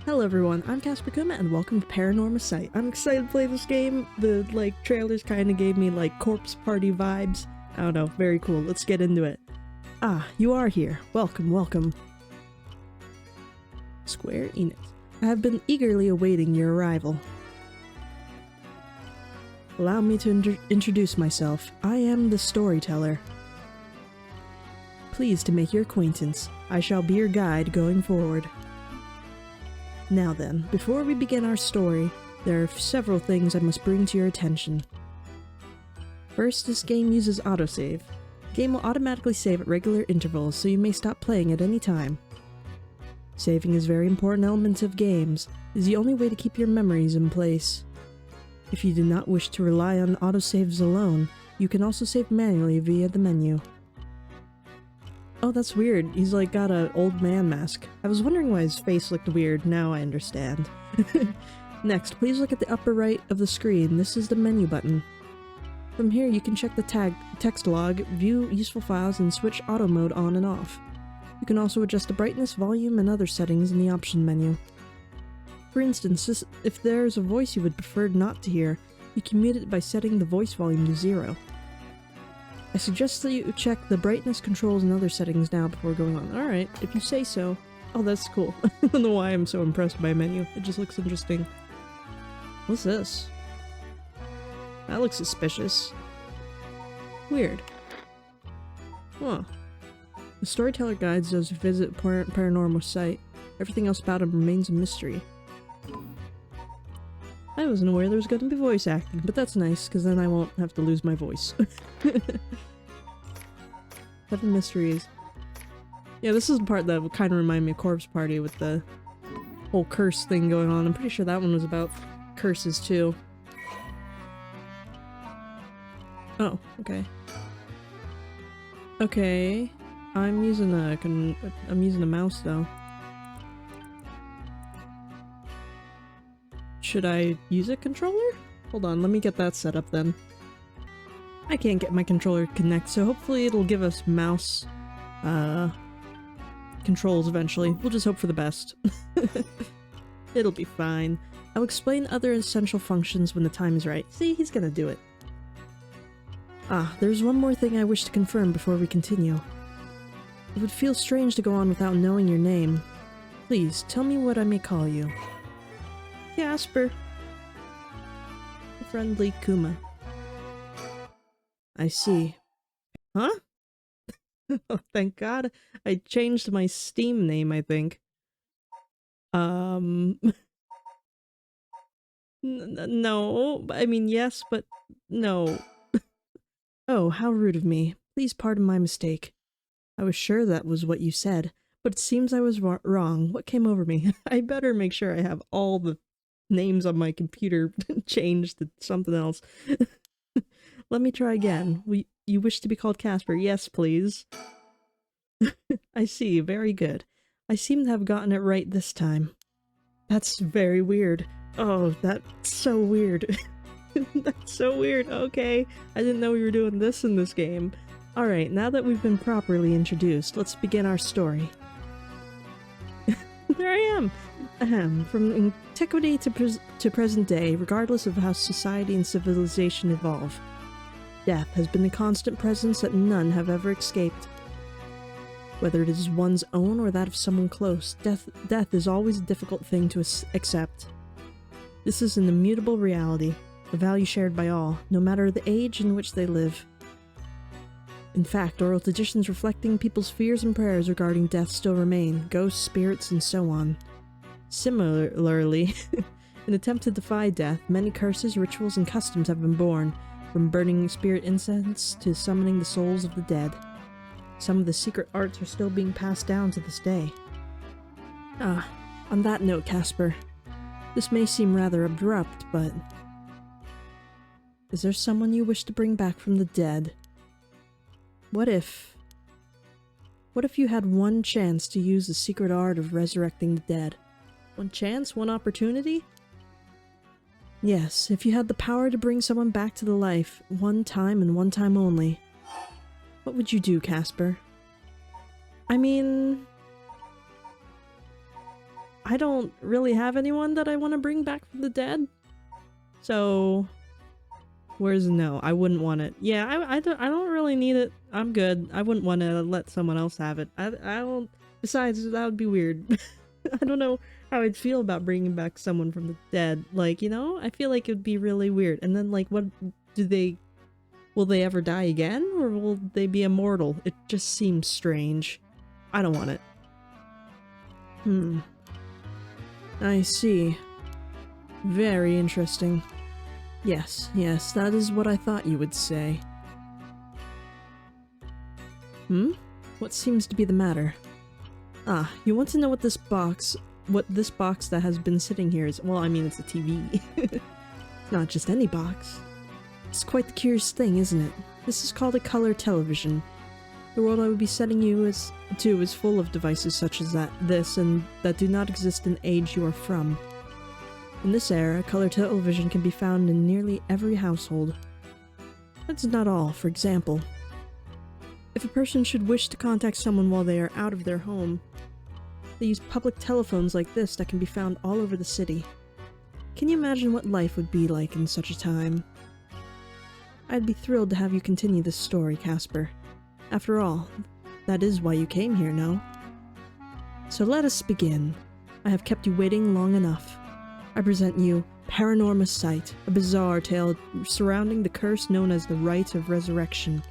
Hello everyone, I'm Casper Kuma and welcome to Paranormasight. I'm excited to play this game. The, trailers kind of gave me, corpse party vibes. I don't know, very cool. Let's get into it. Ah, you are here. Welcome, welcome. Square Enix. I have been eagerly awaiting your arrival. Allow me to introduce myself. I am the storyteller. Pleased to make your acquaintance. I shall be your guide going forward. Now then, before we begin our story, there are several things I must bring to your attention. First, this game uses autosave. The game will automatically save at regular intervals, so you may stop playing at any time. Saving is a very important element of games. It is the only way to keep your memories in place. If you do not wish to rely on autosaves alone, you can also save manually via the menu. Oh, that's weird. He's got an old man mask. I was wondering why his face looked weird. Now I understand. Next, please look at the upper right of the screen. This is the menu button. From here, you can check the text log, view useful files, and switch auto mode on and off. You can also adjust the brightness, volume, and other settings in the option menu. For instance, if there's a voice you would prefer not to hear, you can mute it by setting the voice volume to 0. I suggest that you check the brightness controls and other settings now before going on. Alright, if you say so. Oh, that's cool. I don't know why I'm so impressed by a menu. It just looks interesting. What's this? That looks suspicious. Weird. Huh. The storyteller guides those who visit Paranormasight. Everything else about him remains a mystery. I wasn't aware there was going to be voice acting, but that's nice, because then I won't have to lose my voice. 7 mysteries. Yeah, this is the part that kind of reminded me of Corpse Party with the whole curse thing going on. I'm pretty sure that one was about curses too. Oh, okay. Okay. I'm using a mouse though. Should I use a controller? Hold on, let me get that set up then. I can't get my controller to connect, so hopefully it'll give us mouse controls eventually. We'll just hope for the best. It'll be fine. I'll explain other essential functions when the time is right. See, he's gonna do it. Ah, there's one more thing I wish to confirm before we continue. It would feel strange to go on without knowing your name. Please, tell me what I may call you. Casper. Friendly Kuma. I see. Huh? Oh, thank God. I changed my Steam name, I think. No. I mean, yes, but no. Oh, how rude of me. Please pardon my mistake. I was sure that was what you said, but it seems I was wrong. What came over me? I better make sure I have all the names on my computer changed to something else. Let me try again. You wish to be called Casper? Yes, please. I see. Very good. I seem to have gotten it right this time. That's very weird. Oh, that's so weird. That's so weird. Okay. I didn't know we were doing this in this game. Alright, now that we've been properly introduced, let's begin our story. There I am! From antiquity to present day, regardless of how society and civilization evolve, death has been a constant presence that none have ever escaped. Whether it is one's own or that of someone close, death is always a difficult thing to accept. This is an immutable reality, a value shared by all, no matter the age in which they live. In fact, oral traditions reflecting people's fears and prayers regarding death still remain, ghosts, spirits, and so on. Similarly, in an attempt to defy death, many curses, rituals, and customs have been born, from burning spirit incense to summoning the souls of the dead. Some of the secret arts are still being passed down to this day. Ah, on that note, Casper, this may seem rather abrupt, but... is there someone you wish to bring back from the dead? What if you had one chance to use the secret art of resurrecting the dead? One chance? One opportunity? Yes, if you had the power to bring someone back to the life, one time and one time only. What would you do, Casper? I mean... I don't really have anyone that I want to bring back from the dead. So, where's no? I wouldn't want it. Yeah, I don't really need it. I'm good. I wouldn't want to let someone else have it. I don't. Besides, that would be weird. I don't know how I'd feel about bringing back someone from the dead. Like, you know, I feel like it would be really weird. And then, like, what do they? Will they ever die again, or will they be immortal? It just seems strange. I don't want it. I see. Very interesting. Yes, that is what I thought you would say. What seems to be the matter? Ah, you want to know what this box that has been sitting here is? Well, I mean, it's a TV. It's not just any box. It's quite the curious thing, isn't it? This is called a color television. The world I would be setting you to is full of devices such as this and that do not exist in the age you are from. In this era, color television can be found in nearly every household. That's not all. For example, if a person should wish to contact someone while they are out of their home, they use public telephones like this that can be found all over the city. Can you imagine what life would be like in such a time? I'd be thrilled to have you continue this story, Casper. After all, that is why you came here, no? So let us begin. I have kept you waiting long enough. I present you Paranormasight, a bizarre tale surrounding the curse known as the Rite of Resurrection.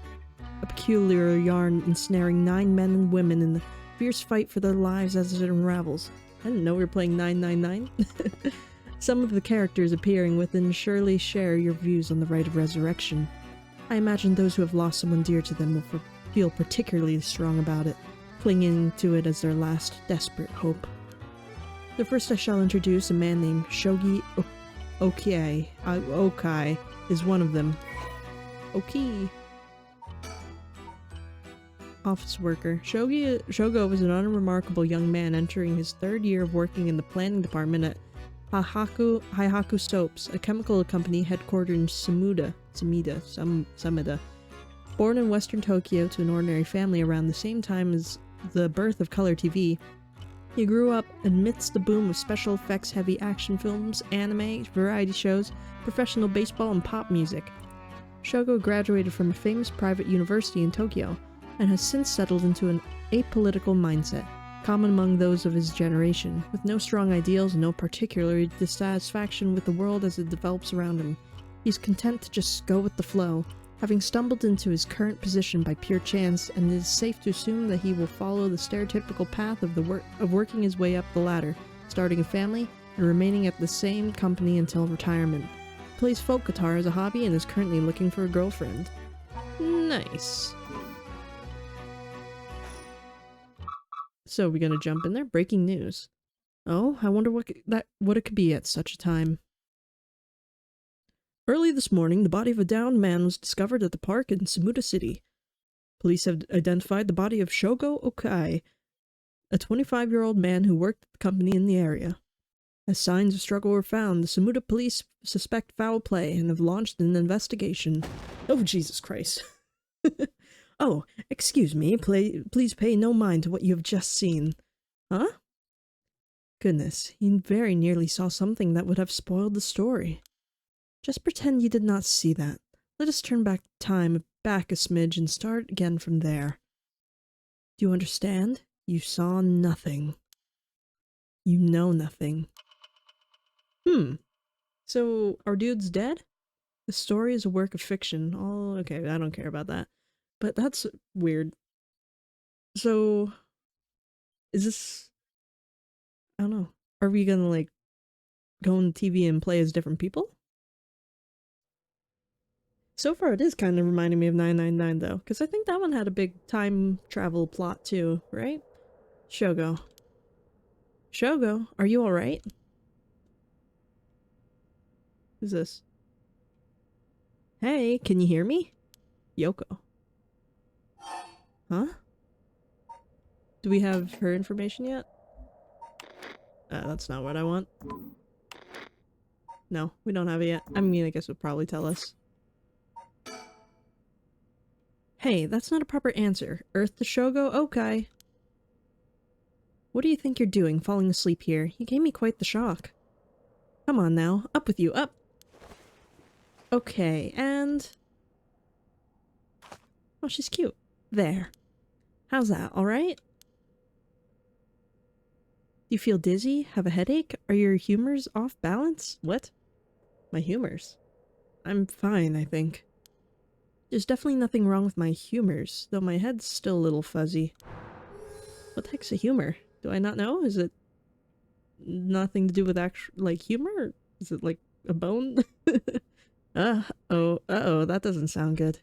A peculiar yarn ensnaring 9 men and women in the fierce fight for their lives as it unravels. I didn't know we were playing 999. Some of the characters appearing within surely share your views on the Rite of Resurrection. I imagine those who have lost someone dear to them will feel particularly strong about it, clinging to it as their last desperate hope. The first I shall introduce a man named Shogi Okai. Okai is one of them. Oki. Office worker. Shogo was an unremarkable young man entering his 3rd year of working in the planning department at Haihaku Soaps, a chemical company headquartered in Sumida. Born in western Tokyo to an ordinary family around the same time as the birth of color TV, he grew up amidst the boom of special effects heavy action films, anime, variety shows, professional baseball, and pop music. Shogo graduated from a famous private university in Tokyo and has since settled into an apolitical mindset, common among those of his generation, with no strong ideals and no particular dissatisfaction with the world as it develops around him. He's content to just go with the flow, having stumbled into his current position by pure chance, and it is safe to assume that he will follow the stereotypical path of working his way up the ladder, starting a family, and remaining at the same company until retirement. He plays folk guitar as a hobby and is currently looking for a girlfriend. Nice. So we're gonna jump in there? Breaking news. Oh, I wonder what it could be at such a time. Early this morning, the body of a downed man was discovered at the park in Sumida City. Police have identified the body of Shogo Okai, a 25-year-old man who worked at the company in the area. As signs of struggle were found, the Sumida police suspect foul play and have launched an investigation. Oh, Jesus Christ. Oh, excuse me, please pay no mind to what you have just seen. Huh? Goodness, he very nearly saw something that would have spoiled the story. Just pretend you did not see that. Let us turn back time back a smidge and start again from there. Do you understand? You saw nothing. You know nothing. So, our dude's dead? The story is a work of fiction. Oh, okay, I don't care about that. But that's weird. So, is this... I don't know. Are we gonna, like, go on TV and play as different people? So far, it is kind of reminding me of 999, though, because I think that one had a big time travel plot, too, right? Shogo. Shogo, are you alright? Who's this? Hey, can you hear me? Yoko. Huh? Do we have her information yet? That's not what I want. No, we don't have it yet. I mean, I guess it'll probably tell us. Hey, that's not a proper answer. Earth to Shogo Okai. What do you think you're doing, falling asleep here? You gave me quite the shock. Come on now, up with you, up! Okay, and... oh, she's cute. There. How's that, alright? Do you feel dizzy? Have a headache? Are your humors off balance? What? My humors? I'm fine, I think. There's definitely nothing wrong with my humors, though my head's still a little fuzzy. What the heck's a humor? Do I not know? Is it nothing to do with actual, like, humor? Is it like a bone? Uh-oh, that doesn't sound good.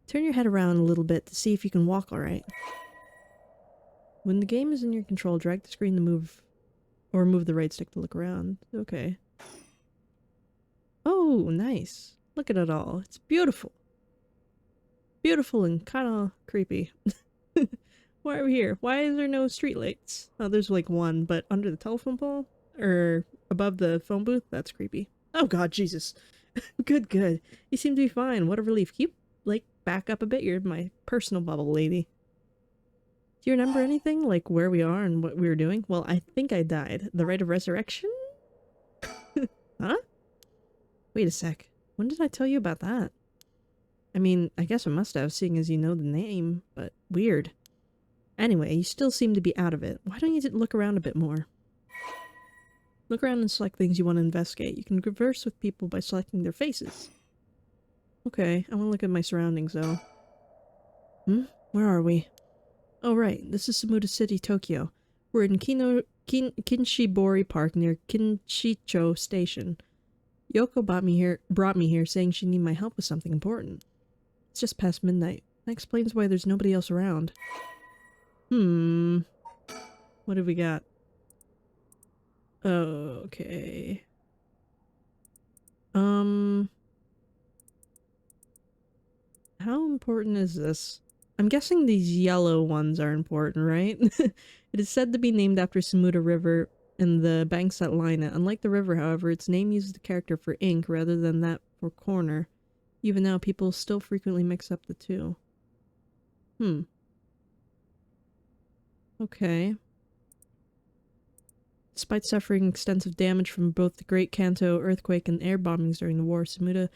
Turn your head around a little bit to see if you can walk alright. When the game is in your control, drag the screen to move, or move the right stick to look around. Okay. Oh, nice. Look at it all. It's beautiful. Beautiful and kinda creepy. Why are we here? Why is there no streetlights? Oh, there's like one, but under the telephone pole? Or above the phone booth? That's creepy. Oh god, Jesus. Good. You seem to be fine. What a relief. Can you, like, back up a bit? You're my personal bubble, lady. Do you remember anything? Like, where we are and what we were doing? Well, I think I died. The Rite of Resurrection? Huh? Wait a sec. When did I tell you about that? I mean, I guess I must have, seeing as you know the name, but weird. Anyway, you still seem to be out of it. Why don't you look around a bit more? Look around and select things you want to investigate. You can converse with people by selecting their faces. Okay, I want to look at my surroundings, though. Where are we? Oh, right. This is Samuda City, Tokyo. We're in Kinshibori Park near Kinshicho Station. Yoko brought me here saying she needed my help with something important. It's just past midnight. That explains why there's nobody else around. What have we got? Okay. How important is this? I'm guessing these yellow ones are important, right? It is said to be named after Samuda River and the banks that line it. Unlike the river, however, its name uses the character for ink rather than that for corner. Even now, people still frequently mix up the two. Okay. Despite suffering extensive damage from both the Great Kanto earthquake and air bombings during the war, Samida,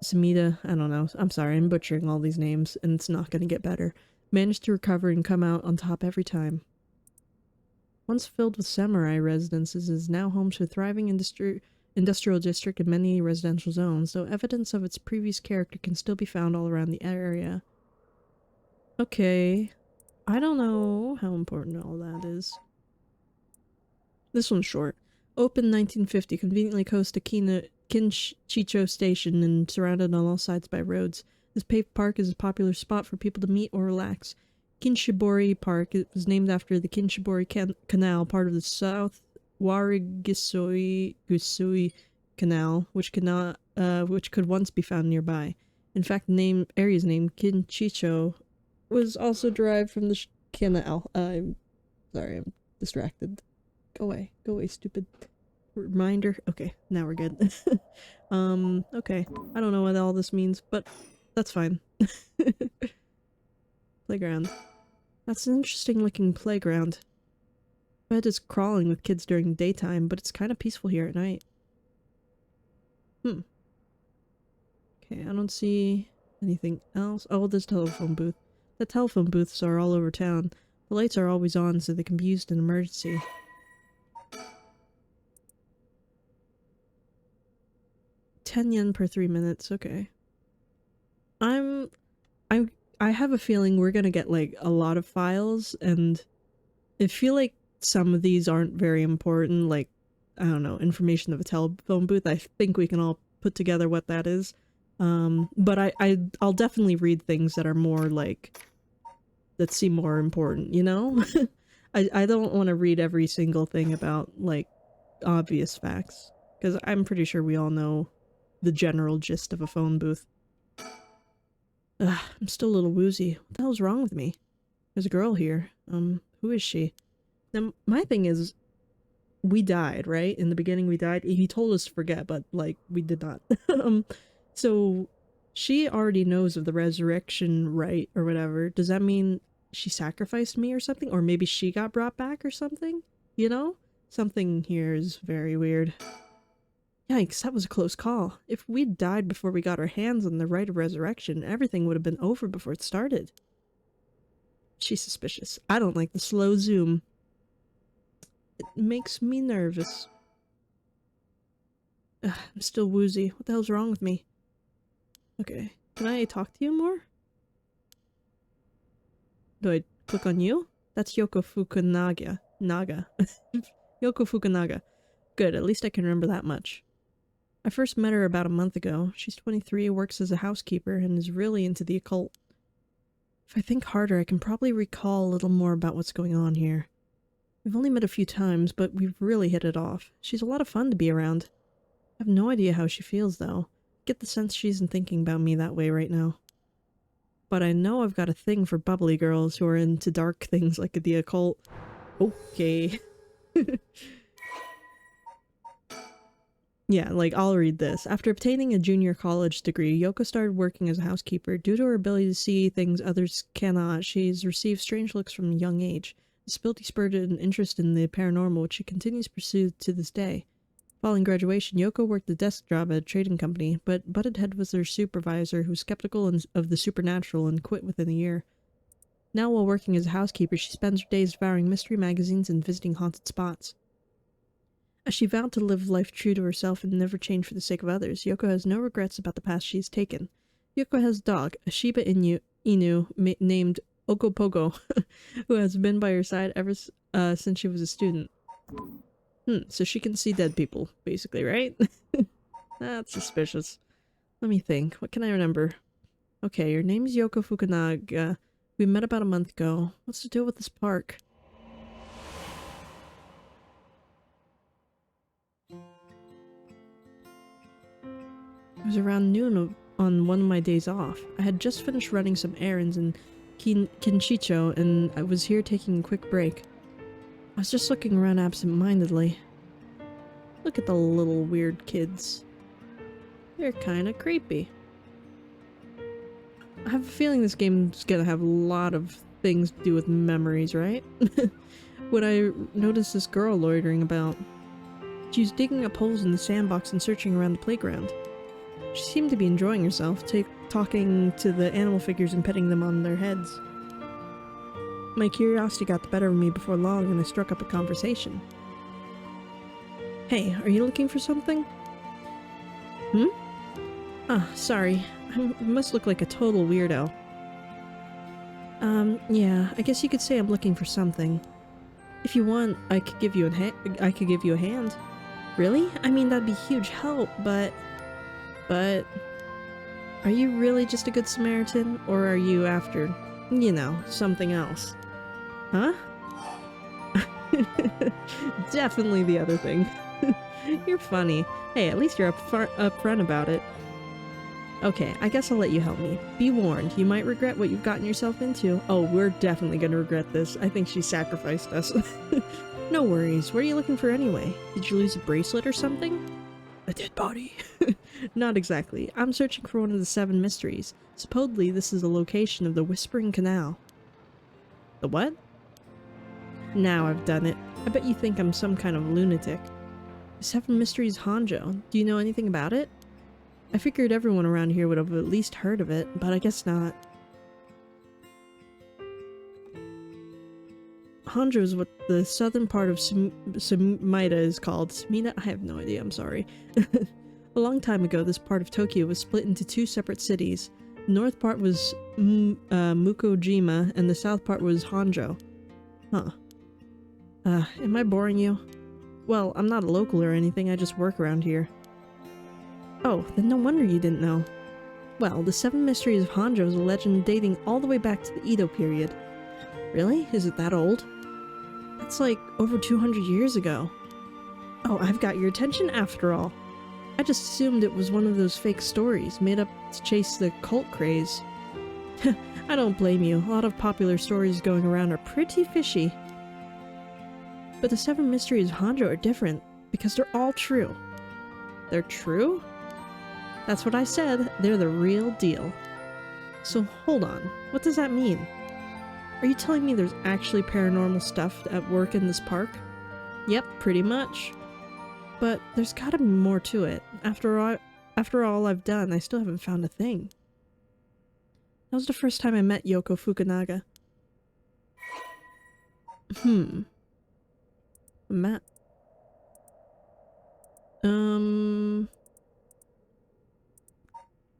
I don't know, I'm sorry, I'm butchering all these names, and it's not gonna get better, managed to recover and come out on top every time. Once filled with samurai residences, it is now home to a thriving industrial district and many residential zones, though evidence of its previous character can still be found all around the area. Okay. I don't know how important all that is. This one's short. Open 1950, conveniently close to Kinshicho Station and surrounded on all sides by roads. This paved park is a popular spot for people to meet or relax. Kinshibori Park, it was named after the Kinshibori Canal, part of the South Warigisui Canal, which could once be found nearby. In fact, the area's name, Kinshicho, was also derived from the canal. I'm sorry, I'm distracted. Go away, stupid. Reminder. Okay, now we're good. Okay. I don't know what all this means, but that's fine. Playground. That's an interesting looking playground. My bed is crawling with kids during the daytime, but it's kind of peaceful here at night. Okay, I don't see anything else. Oh, there's a telephone booth. The telephone booths are all over town. The lights are always on so they can be used in emergency. 10 yen per 3 minutes, okay. I have a feeling we're gonna get like a lot of files, and I feel like some of these aren't very important, like, I don't know, information of a telephone booth. I think we can all put together what that is. But I'll definitely read things that are more like, that seem more important, you know? I don't want to read every single thing about, like, obvious facts, because I'm pretty sure we all know the general gist of a phone booth. Ugh, I'm still a little woozy. What the hell's wrong with me? There's a girl here. Who is she? Now, my thing is, we died, right? In the beginning we died. He told us to forget, but, like, we did not. So, she already knows of the resurrection rite, or whatever. Does that mean she sacrificed me or something, or maybe she got brought back or something, you know? Something here is very weird. Yikes, that was a close call. If we'd died before we got our hands on the Rite of Resurrection, everything would have been over before it started. She's suspicious. I don't like the slow zoom. It makes me nervous. Ugh, I'm still woozy. What the hell's wrong with me? Okay, can I talk to you more? Do I click on you? That's Yoko Fukunaga. Yoko Fukunaga. Good, at least I can remember that much. I first met her about a month ago. She's 23, works as a housekeeper, and is really into the occult. If I think harder, I can probably recall a little more about what's going on here. We've only met a few times, but we've really hit it off. She's a lot of fun to be around. I have no idea how she feels, though. I get the sense she isn't thinking about me that way right now. But I know I've got a thing for bubbly girls who are into dark things like the occult. Okay. Yeah, like, I'll read this. After obtaining a junior college degree, Yoko started working as a housekeeper. Due to her ability to see things others cannot, she's received strange looks from a young age. This ability spurred an interest in the paranormal, which she continues to pursue to this day. Following graduation, Yoko worked a desk job at a trading company, but butted heads with her supervisor, who was skeptical of the supernatural and quit within a year. Now, while working as a housekeeper, she spends her days devouring mystery magazines and visiting haunted spots. As she vowed to live life true to herself and never change for the sake of others, Yoko has no regrets about the path she has taken. Yoko has a dog, a Shiba Inu named Ogopogo, who has been by her side ever since she was a student. So she can see dead people, basically, right? That's suspicious. Let me think. What can I remember? Okay, your name's Yoko Fukunaga. We met about a month ago. What's the deal with this park? It was around noon on one of my days off. I had just finished running some errands in Kinchicho, and I was here taking a quick break. I was just looking around absent-mindedly. Look at the little weird kids. They're kinda creepy. I have a feeling this game's gonna have a lot of things to do with memories, right? When I noticed this girl loitering about. She was digging up holes in the sandbox and searching around the playground. She seemed to be enjoying herself, talking to the animal figures and petting them on their heads. My curiosity got the better of me before long, and I struck up a conversation. Hey, are you looking for something? Sorry. I must look like a total weirdo. Yeah, I guess you could say I'm looking for something. If you want, I could give you a hand. Really? I mean, that'd be huge help, but... Are you really just a good Samaritan, or are you after, you know, something else? Huh? Definitely the other thing. You're funny. Hey, at least you're upfront about it. Okay, I guess I'll let you help me. Be warned, you might regret what you've gotten yourself into. Oh, we're definitely gonna regret this. I think she sacrificed us. No worries. What are you looking for anyway? Did you lose a bracelet or something? A dead body. Not exactly. I'm searching for one of the 7 mysteries. Supposedly, this is the location of the Whispering Canal. The what? Now I've done it. I bet you think I'm some kind of lunatic. The 7 Mysteries of Honjo. Do you know anything about it? I figured everyone around here would have at least heard of it, but I guess not. Honjo is what the southern part of Sumida is called. Sumida? I have no idea, I'm sorry. A long time ago, this part of Tokyo was split into 2 separate cities. The north part was Mukojima, and the south part was Honjo. Huh. Am I boring you? Well, I'm not a local or anything, I just work around here. Oh, then no wonder you didn't know. Well, the 7 Mysteries of Honjo is a legend dating all the way back to the Edo period. Really? Is it that old? That's like over 200 years ago. Oh, I've got your attention after all. I just assumed it was one of those fake stories made up to chase the cult craze. I don't blame you. A lot of popular stories going around are pretty fishy. But the 7 Mysteries of Honjo are different, because they're all true. They're true? That's what I said. They're the real deal. So hold on. What does that mean? Are you telling me there's actually paranormal stuff at work in this park? Yep, pretty much. But there's gotta be more to it. After all I've done, I still haven't found a thing. That was the first time I met Yoko Fukunaga. A map.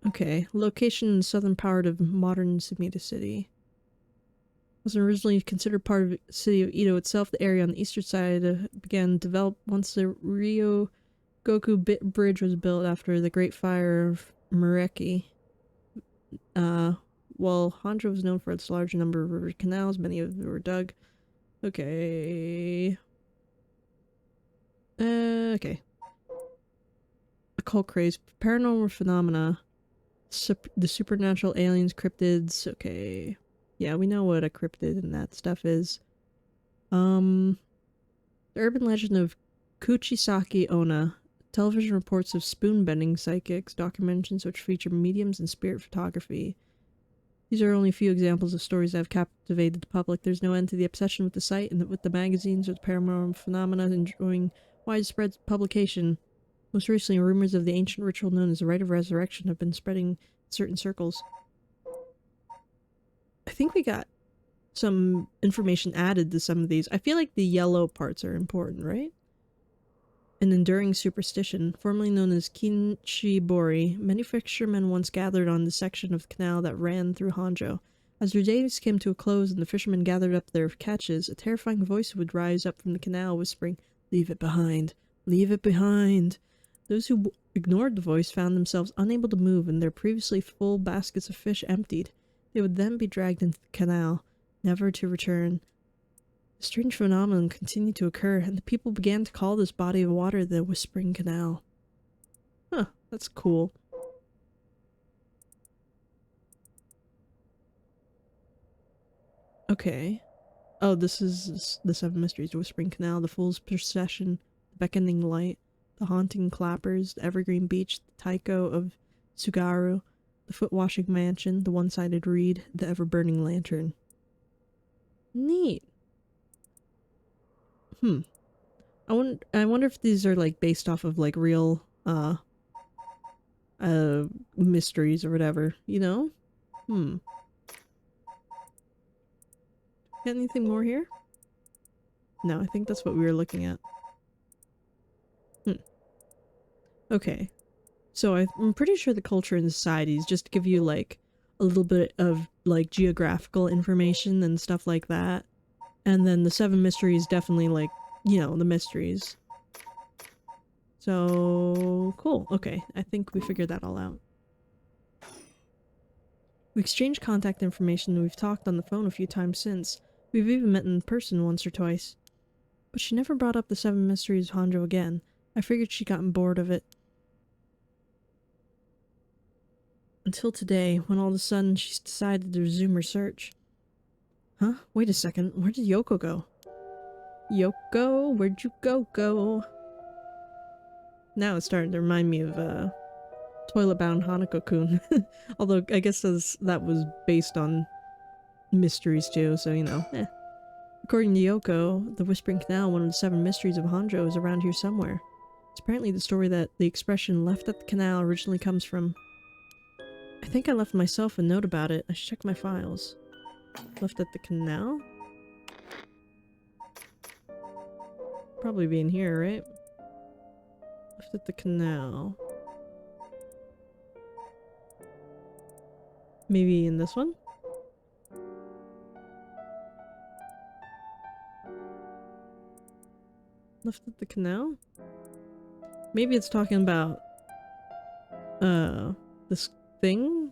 Okay. Location in the southern part of modern Sumida City. Was originally considered part of the city of Edo itself. The area on the eastern side began to develop once the Ryogoku Bridge was built after the Great Fire of Mureki. While Honjo was known for its large number of river canals, many of them were dug. Okay. Okay. Occult craze, paranormal phenomena, the supernatural aliens, cryptids. Okay. Yeah, we know what a cryptid and that stuff is. The urban legend of Kuchisaki Onna. Television reports of spoon-bending psychics, documentaries which feature mediums and spirit photography. These are only a few examples of stories that have captivated the public. There's no end to the obsession with the site and with the magazines with paranormal phenomena enjoying widespread publication. Most recently, rumors of the ancient ritual known as the Rite of Resurrection have been spreading in certain circles. I think we got some information added to some of these. I feel like the yellow parts are important, right? An enduring superstition, formerly known as Kinshibori, many fishermen once gathered on the section of the canal that ran through Honjo. As their days came to a close and the fishermen gathered up their catches, a terrifying voice would rise up from the canal whispering, "Leave it behind! Leave it behind!" Those who ignored the voice found themselves unable to move and their previously full baskets of fish emptied. They would then be dragged into the canal, never to return. A strange phenomenon continued to occur, and the people began to call this body of water the Whispering Canal. Huh, that's cool. Okay. Oh, this is the Seven Mysteries, the Whispering Canal, the Fool's Procession, the Beckoning Light, the Haunting Clappers, the Evergreen Beach, the Taiko of Tsugaru, the Foot-Washing Mansion, the One-Sided Reed, the Ever-Burning Lantern. Neat. I wonder if these are like based off of like real mysteries or whatever, you know? Got anything more here? No, I think that's what we were looking at. Okay. So I'm pretty sure the culture and societies just to give you like a little bit of like geographical information and stuff like that. And then the Seven Mysteries definitely like, you know, the mysteries. So cool. Okay, I think we figured that all out. We exchanged contact information and we've talked on the phone a few times since. We've even met in person once or twice. But she never brought up the Seven Mysteries of Honjo again. I figured she'd gotten bored of it. Until today, when all of a sudden she's decided to resume her search. Huh? Wait a second, where did Yoko go? Yoko, where'd you go? Now it's starting to remind me of, Toilet-Bound Hanako-kun. Although, I guess that was based on mysteries too, so you know, eh. According to Yoko, the Whispering Canal, one of the Seven Mysteries of Honjo, is around here somewhere. It's apparently the story that the expression left at the canal originally comes from. I think I left myself a note about it. I should check my files. Left at the canal? Probably be in here, right? Left at the canal. Maybe in this one? Left at the canal? Maybe it's talking about this thing?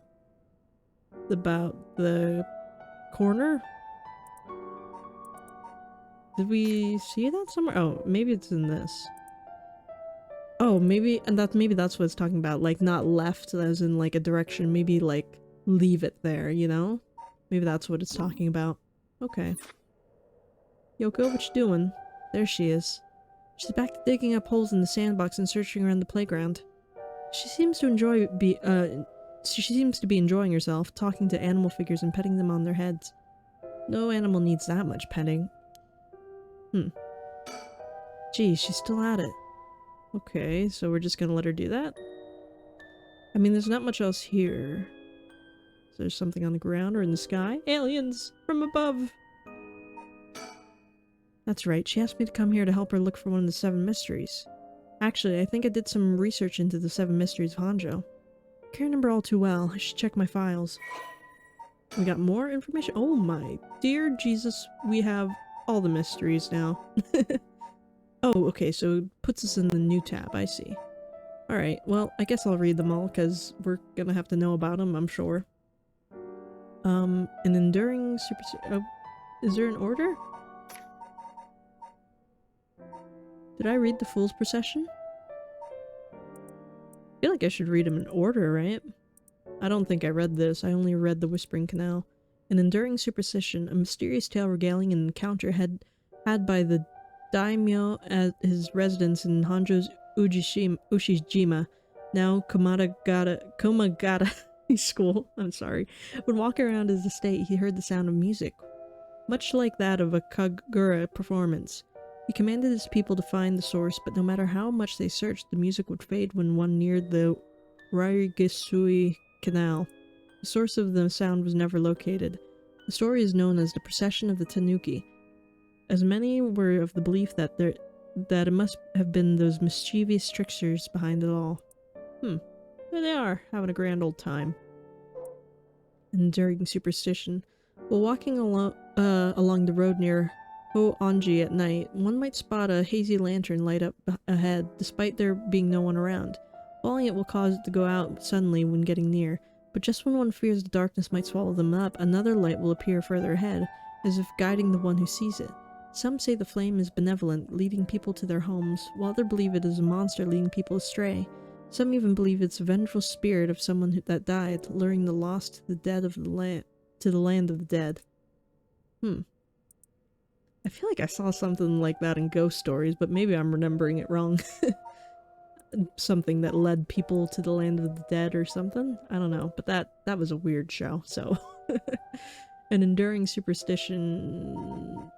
About the corner? Did we see that somewhere? Oh, maybe it's in this. Oh, maybe that's what it's talking about. Like, not left as in like a direction. Maybe like leave it there, you know? Maybe that's what it's talking about. Okay. Yoko, what you doing? There she is. She's back to digging up holes in the sandbox and searching around the playground. She seems to be enjoying herself, talking to animal figures and petting them on their heads. No animal needs that much petting. Geez, she's still at it. Okay, so we're just gonna let her do that? I mean, there's not much else here. Is there something on the ground or in the sky? Aliens! From above! That's right, she asked me to come here to help her look for one of the 7 mysteries. Actually, I think I did some research into the 7 mysteries of Honjo. I can't remember all too well. I should check my files. We got more information? Oh my dear Jesus, we have all the mysteries now. Oh, okay, so it puts us in the new tab, I see. Alright, well, I guess I'll read them all, because we're gonna have to know about them, I'm sure. An enduring oh, is there an order? Did I read the Fool's Procession? I feel like I should read them in order, right? I don't think I read this, I only read the Whispering Canal. An enduring superstition, a mysterious tale regaling an encounter had by the daimyo at his residence in Honjo's Ushijima, now Komagata school, I'm sorry. When walking around his estate, he heard the sound of music, much like that of a kagura performance. He commanded his people to find the source, but no matter how much they searched, the music would fade when one neared the Raigisui Canal. The source of the sound was never located. The story is known as the Procession of the Tanuki, as many were of the belief that it must have been those mischievous tricksters behind it all. There they are, having a grand old time. Enduring superstition. While walking along the road near Ho-Onji at night, one might spot a hazy lantern light up ahead, despite there being no one around. Following it will cause it to go out suddenly when getting near, but just when one fears the darkness might swallow them up, another light will appear further ahead, as if guiding the one who sees it. Some say the flame is benevolent, leading people to their homes, while others believe it is a monster leading people astray. Some even believe it's a vengeful spirit of someone that died, luring the lost to the dead of the land of the dead. I feel like I saw something like that in ghost stories, but maybe I'm remembering it wrong. Something that led people to the land of the dead or something? I don't know, but that was a weird show, so. An enduring superstition...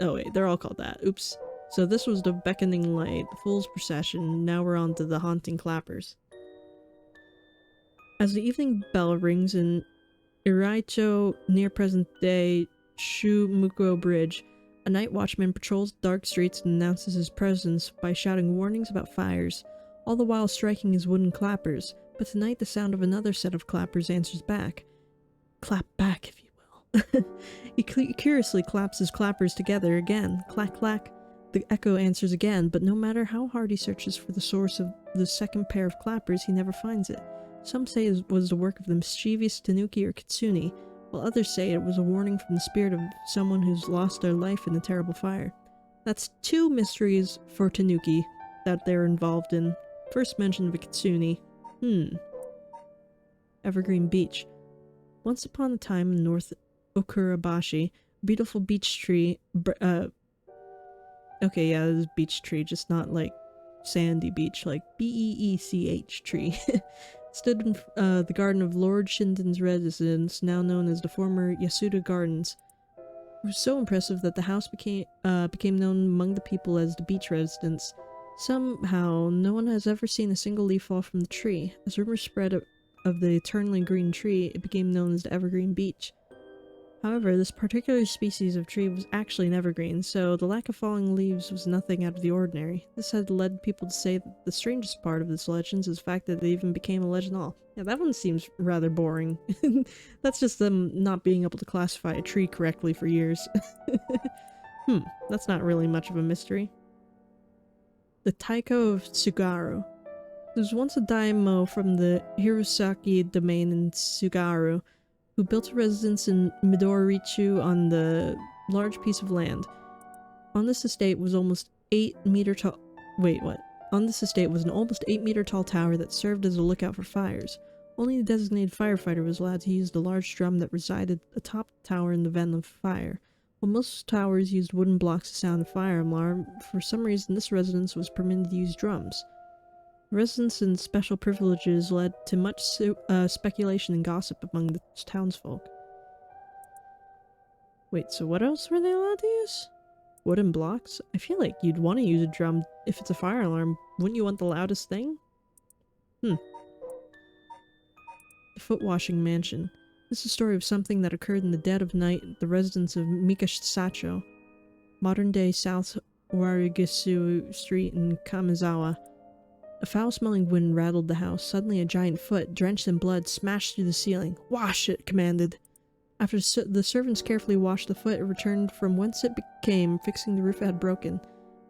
Oh wait, they're all called that. Oops. So this was the beckoning light, the Fool's Procession, now we're on to the haunting clappers. As the evening bell rings in Iraicho, near present-day Shumuko Bridge, a night watchman patrols dark streets and announces his presence by shouting warnings about fires, all the while striking his wooden clappers, but tonight the sound of another set of clappers answers back. Clap back, if you will. He curiously claps his clappers together again. Clack, clack. The echo answers again, but no matter how hard he searches for the source of the second pair of clappers, he never finds it. Some say it was the work of the mischievous Tanuki or Kitsune, while others say it was a warning from the spirit of someone who's lost their life in the terrible fire. That's 2 mysteries for Tanuki that they're involved in. First mention of a Kitsune. Evergreen Beach. Once upon a time in North Okurabashi, a beautiful beech tree, okay, yeah, this is beech tree, just not like sandy beach, like B-E-E-C-H tree, stood in the garden of Lord Shinden's residence, now known as the former Yasuda Gardens. It was so impressive that the house became known among the people as the beach residence. Somehow, no one has ever seen a single leaf fall from the tree. As rumors spread of the eternally green tree, it became known as the Evergreen Beach. However, this particular species of tree was actually an evergreen, so the lack of falling leaves was nothing out of the ordinary. This had led people to say that the strangest part of this legend is the fact that it even became a legend at all. Yeah, that one seems rather boring. That's just them not being able to classify a tree correctly for years. That's not really much of a mystery. The Taiko of Tsugaru. There was once a daimyo from the Hirosaki domain in Tsugaru, who built a residence in Midorichu on the large piece of land. On this estate was almost 8-meter tall. Wait, what? On this estate was an almost 8-meter tall tower that served as a lookout for fires. Only the designated firefighter was allowed to use the large drum that resided atop the tower in the event of fire. While most towers used wooden blocks to sound a fire alarm, for some reason this residence was permitted to use drums. Residence and special privileges led to much speculation and gossip among the townsfolk. Wait, so what else were they allowed to use? Wooden blocks? I feel like you'd want to use a drum if it's a fire alarm. Wouldn't you want the loudest thing? The Foot-washing Mansion. This is a story of something that occurred in the dead of night at the residence of Mikashacho, modern-day South Warigisu Street in Kamizawa. A foul-smelling wind rattled the house. Suddenly a giant foot, drenched in blood, smashed through the ceiling. "Wash it!" commanded. After the servants carefully washed the foot, it returned from whence it came, fixing the roof it had broken.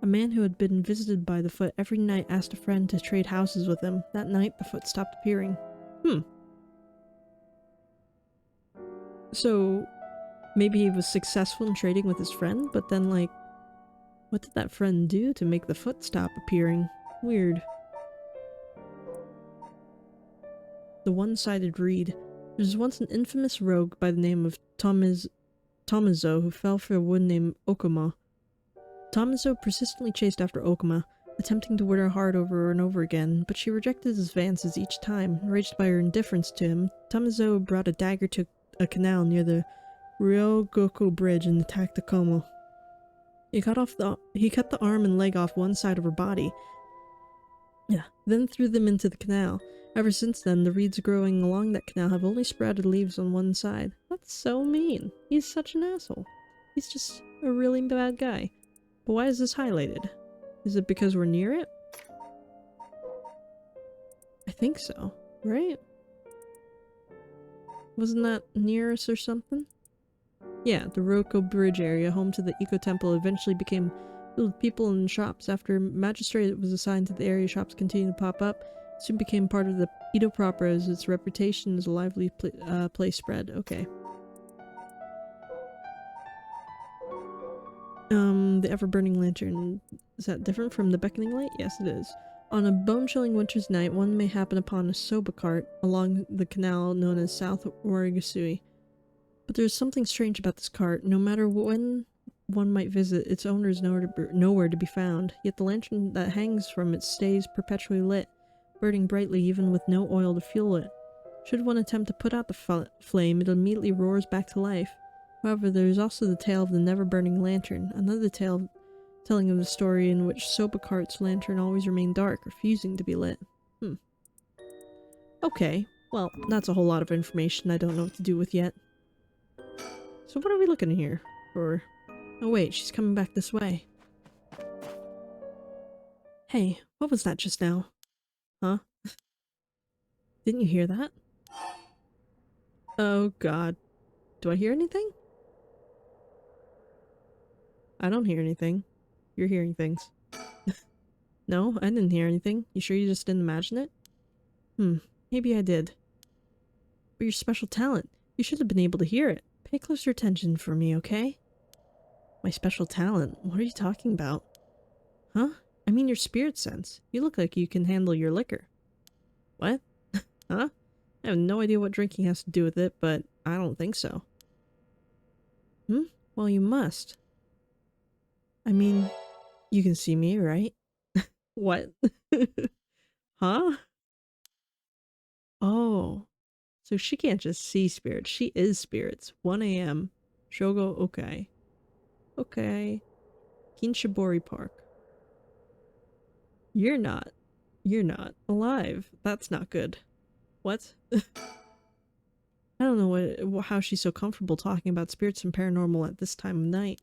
A man who had been visited by the foot every night asked a friend to trade houses with him. That night, the foot stopped appearing. So, maybe he was successful in trading with his friend, but then, like, what did that friend do to make the foot stop appearing? Weird. The one-sided reed. There was once an infamous rogue by the name of Tomizo who fell for a woman named Okuma. Tomizo persistently chased after Okuma, attempting to win her heart over and over again, but she rejected his advances each time. Enraged by her indifference to him, Tomizo brought a dagger to a canal near the Ryogoku Bridge and attacked Okuma. He cut the arm and leg off one side of her body, then threw them into the canal. Ever since then, the reeds growing along that canal have only sprouted leaves on one side. That's so mean. He's such an asshole. He's just a really bad guy. But why is this highlighted? Is it because we're near it? I think so, right? Wasn't that near us or something? Yeah, the Roko Bridge area, home to the Eco Temple, eventually became filled with people and shops. After a magistrate was assigned to the area, shops continued to pop up. It soon became part of the Edo proper as its reputation as a lively place spread. Okay. The ever-burning lantern. Is that different from the beckoning light? Yes, it is. On a bone-chilling winter's night, one may happen upon a soba cart along the canal known as South Warigasui. But there's something strange about this cart. No matter when one might visit, its owner is nowhere to be found. Yet the lantern that hangs from it stays perpetually lit, burning brightly even with no oil to fuel it. Should one attempt to put out the flame, it immediately roars back to life. However, there is also the tale of the never-burning lantern, another tale telling of the story in which soba cart's lantern always remained dark, refusing to be lit. Okay, well, that's a whole lot of information I don't know what to do with yet. So what are we looking here for? Oh wait, she's coming back this way. Hey, what was that just now? Huh? Didn't you hear that? Oh god. Do I hear anything? I don't hear anything. You're hearing things. No, I didn't hear anything. You sure you just didn't imagine it? Maybe I did. But your special talent. You should have been able to hear it. Pay closer attention for me, okay? My special talent? What are you talking about? Huh? I mean your spirit sense. You look like you can handle your liquor. What? Huh? I have no idea what drinking has to do with it, but I don't think so. Well, you must. I mean, you can see me, right? What? Huh? Oh. So she can't just see spirits. She is spirits. 1 a.m. Shogo Okai. Okay. Kinshibori Park. You're not alive. That's not good. What? I don't know how she's so comfortable talking about spirits and paranormal at this time of night.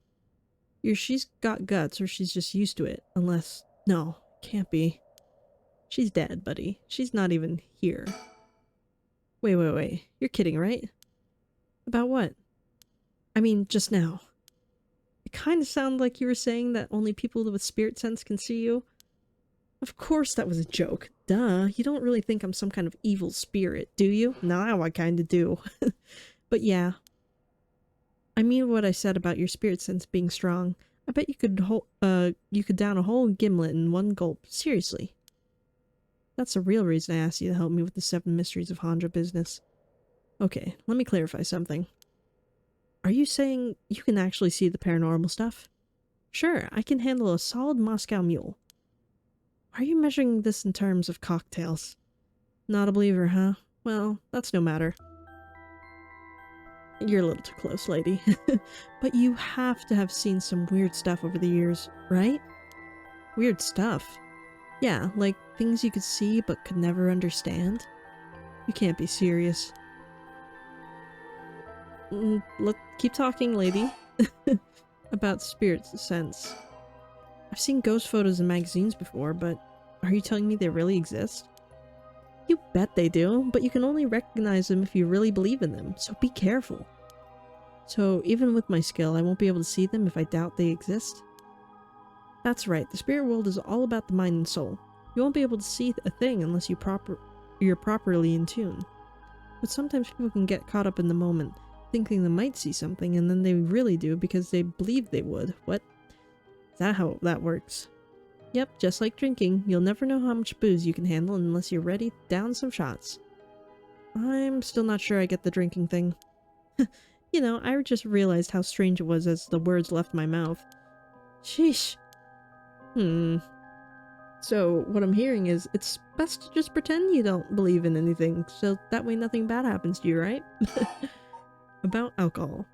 Either she's got guts or she's just used to it. Unless... No, can't be. She's dead, buddy. She's not even here. Wait. You're kidding, right? About what? I mean, just now. It kind of sounded like you were saying that only people with spirit sense can see you. Of course that was a joke. Duh, you don't really think I'm some kind of evil spirit, do you? Now I kinda do. But yeah. I mean what I said about your spirit sense being strong. I bet you could down a whole gimlet in one gulp. Seriously. That's the real reason I asked you to help me with the 7 Mysteries of Honjo business. Okay, let me clarify something. Are you saying you can actually see the paranormal stuff? Sure, I can handle a solid Moscow mule. Are you measuring this in terms of cocktails? Not a believer, huh? Well, that's no matter. You're a little too close, lady. But you have to have seen some weird stuff over the years, right? Weird stuff? Yeah, like things you could see but could never understand? You can't be serious. Keep talking, lady. About spirits sense. I've seen ghost photos in magazines before, but are you telling me they really exist? You bet they do, but you can only recognize them if you really believe in them, so be careful. So even with my skill, I won't be able to see them if I doubt they exist? That's right, the spirit world is all about the mind and soul. You won't be able to see a thing unless you're properly in tune. But sometimes people can get caught up in the moment, thinking they might see something, and then they really do because they believe they would. What? Is that how that works? Yep, just like drinking, you'll never know how much booze you can handle unless you're ready to down some shots. I'm still not sure I get the drinking thing. You know, I just realized how strange it was as the words left my mouth. Sheesh. So, what I'm hearing is, it's best to just pretend you don't believe in anything, so that way nothing bad happens to you, right? About alcohol.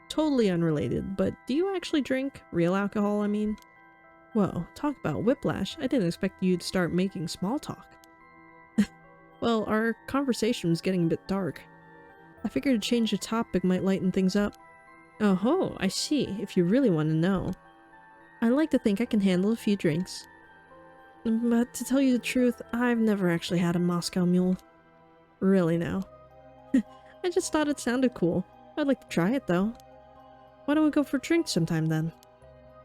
Totally unrelated, but do you actually drink? Real alcohol, I mean? Whoa, talk about whiplash. I didn't expect you to start making small talk. Well, our conversation was getting a bit dark. I figured a change of topic might lighten things up. Oh, I see, if you really want to know. I like to think I can handle a few drinks. But to tell you the truth, I've never actually had a Moscow Mule. Really now. I just thought it sounded cool. I'd like to try it though. Why don't we go for drinks sometime then?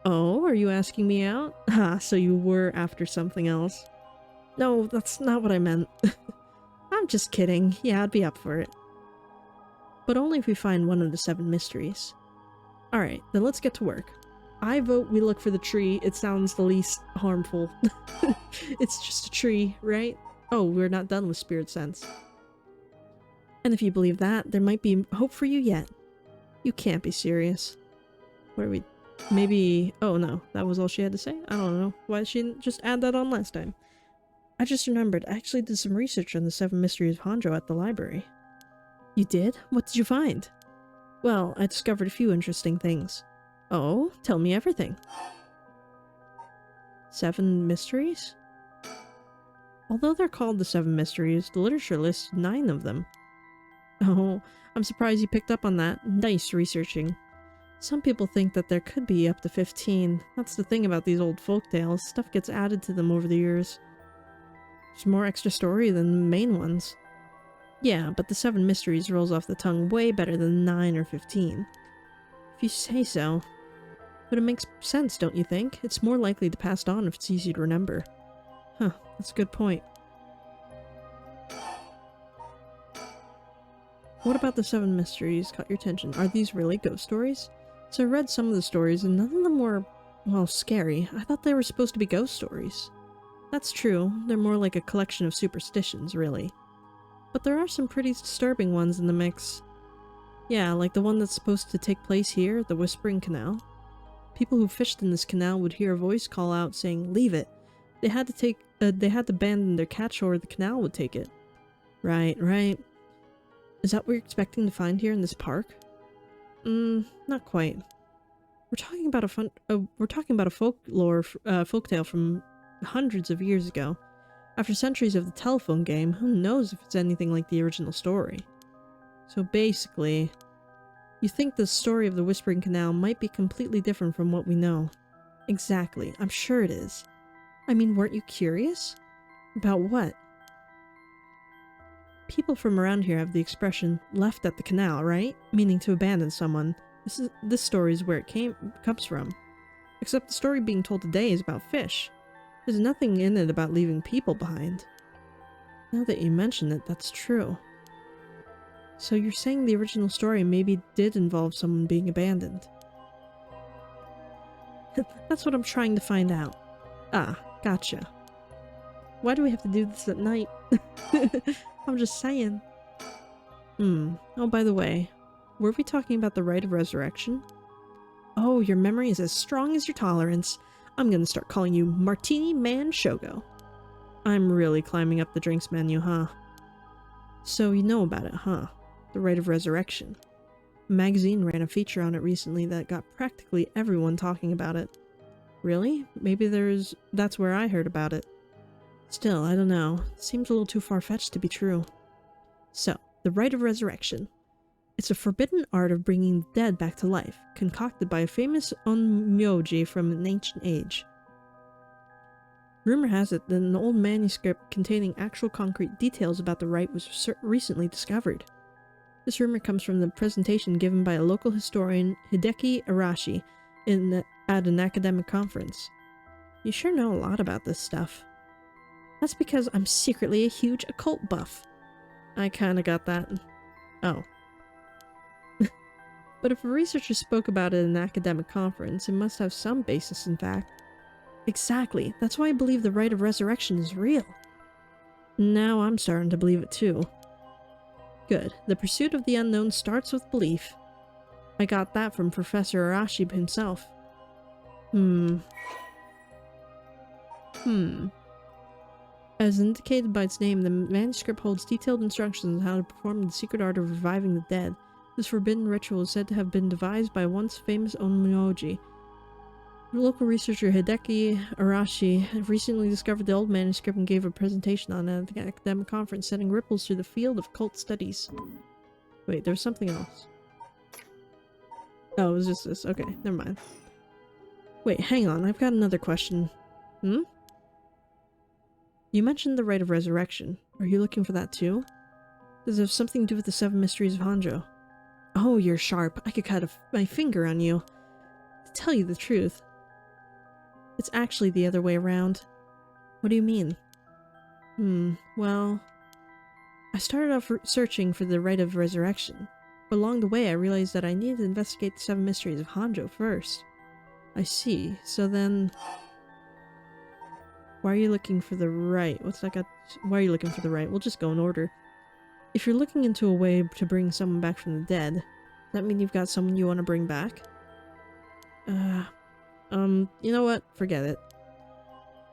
Oh, are you asking me out? Ah, so you were after something else. No, that's not what I meant. I'm just kidding. Yeah, I'd be up for it. But only if we find one of the 7 mysteries. Alright, then let's get to work. I vote we look for the tree. It sounds the least harmful. It's just a tree, right? Oh, we're not done with spirit sense. And if you believe that, there might be hope for you yet. You can't be serious. What are we... Maybe... Oh no, that was all she had to say? I don't know. Why she didn't just add that on last time? I just remembered, I actually did some research on the 7 Mysteries of Honjo at the library. You did? What did you find? Well, I discovered a few interesting things. Oh, tell me everything. 7 mysteries? Although they're called the 7 mysteries, the literature lists 9 of them. Oh, I'm surprised you picked up on that. Nice researching. Some people think that there could be up to 15. That's the thing about these old folktales. Stuff gets added to them over the years. There's more extra story than the main ones. Yeah, but the 7 mysteries rolls off the tongue way better than 9 or 15. If you say so. But it makes sense, don't you think? It's more likely to pass on if it's easy to remember. Huh, that's a good point. What about the 7 mysteries caught your attention? Are these really ghost stories? So I read some of the stories and none of them were, well, scary. I thought they were supposed to be ghost stories. That's true, they're more like a collection of superstitions, really. But there are some pretty disturbing ones in the mix. Yeah, like the one that's supposed to take place here, the Whispering Canal. People who fished in this canal would hear a voice call out saying, "Leave it." They had to abandon their catch or the canal would take it. Right. Is that what you're expecting to find here in this park? Not quite. We're talking about a folktale from hundreds of years ago. After centuries of the telephone game, who knows if it's anything like the original story. So basically, you think the story of the Whispering Canal might be completely different from what we know. Exactly, I'm sure it is. I mean, weren't you curious? About what? People from around here have the expression, left at the canal, right? Meaning to abandon someone. This story is where it comes from. Except the story being told today is about fish. There's nothing in it about leaving people behind. Now that you mention it, that's true. So you're saying the original story maybe did involve someone being abandoned. That's what I'm trying to find out. Ah, gotcha. Why do we have to do this at night? I'm just saying. Oh, by the way, were we talking about the Rite of Resurrection? Oh, your memory is as strong as your tolerance. I'm gonna start calling you Martini Man Shogo. I'm really climbing up the drinks menu, huh? So you know about it, huh? The Rite of Resurrection. magazine ran a feature on it recently that got practically everyone talking about it. Really? Maybe that's where I heard about it. Still, I don't know. It seems a little too far-fetched to be true. So, the Rite of Resurrection. It's a forbidden art of bringing the dead back to life, concocted by a famous onmyoji from an ancient age. Rumor has it that an old manuscript containing actual concrete details about the rite was recently discovered. This rumor comes from the presentation given by a local historian, Hideki Arashi, at an academic conference. You sure know a lot about this stuff. That's because I'm secretly a huge occult buff. I kinda got that. Oh. But if a researcher spoke about it at an academic conference, it must have some basis in fact. Exactly. That's why I believe the Rite of Resurrection is real. Now I'm starting to believe it too. Good. The pursuit of the unknown starts with belief. I got that from Professor Arashi himself. As indicated by its name, the manuscript holds detailed instructions on how to perform the secret art of reviving the dead. This forbidden ritual is said to have been devised by once famous onmyoji. Local researcher Hideki Arashi recently discovered the old manuscript and gave a presentation on it at the academic conference, sending ripples through the field of occult studies. Wait, there's something else. Oh, it was just this. Okay, never mind. Wait, hang on, I've got another question. You mentioned the Rite of Resurrection. Are you looking for that too? Does it have something to do with the 7 Mysteries of Honjo? Oh, you're sharp. I could cut my finger on you. To tell you the truth, it's actually the other way around. What do you mean? Well, I started off searching for the Rite of Resurrection, but along the way I realized that I needed to investigate the 7 Mysteries of Honjo first. I see. So then... Why are you looking for the rite? Why are you looking for the rite? We'll just go in order. If you're looking into a way to bring someone back from the dead, does that mean you've got someone you want to bring back? You know what? Forget it.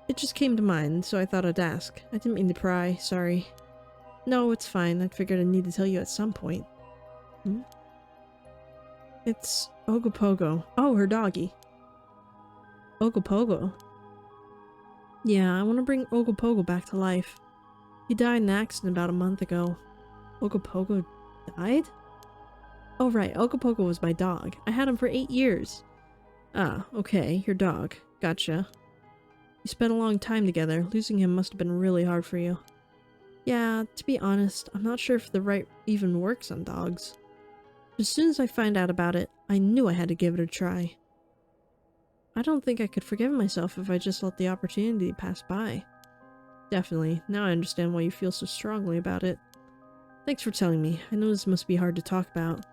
It just came to mind, so I thought I'd ask. I didn't mean to pry, sorry. No, it's fine. I figured I'd need to tell you at some point. It's Ogopogo. Oh, her doggy. Ogopogo. Yeah, I want to bring Ogopogo back to life. He died in an accident about a month ago. Ogopogo died? Oh right, Ogopogo was my dog. I had him for 8 years. Ah, okay, your dog. Gotcha. You spent a long time together. Losing him must have been really hard for you. Yeah, to be honest, I'm not sure if the rite even works on dogs. As soon as I found out about it, I knew I had to give it a try. I don't think I could forgive myself if I just let the opportunity pass by. Definitely. Now I understand why you feel so strongly about it. Thanks for telling me. I know this must be hard to talk about.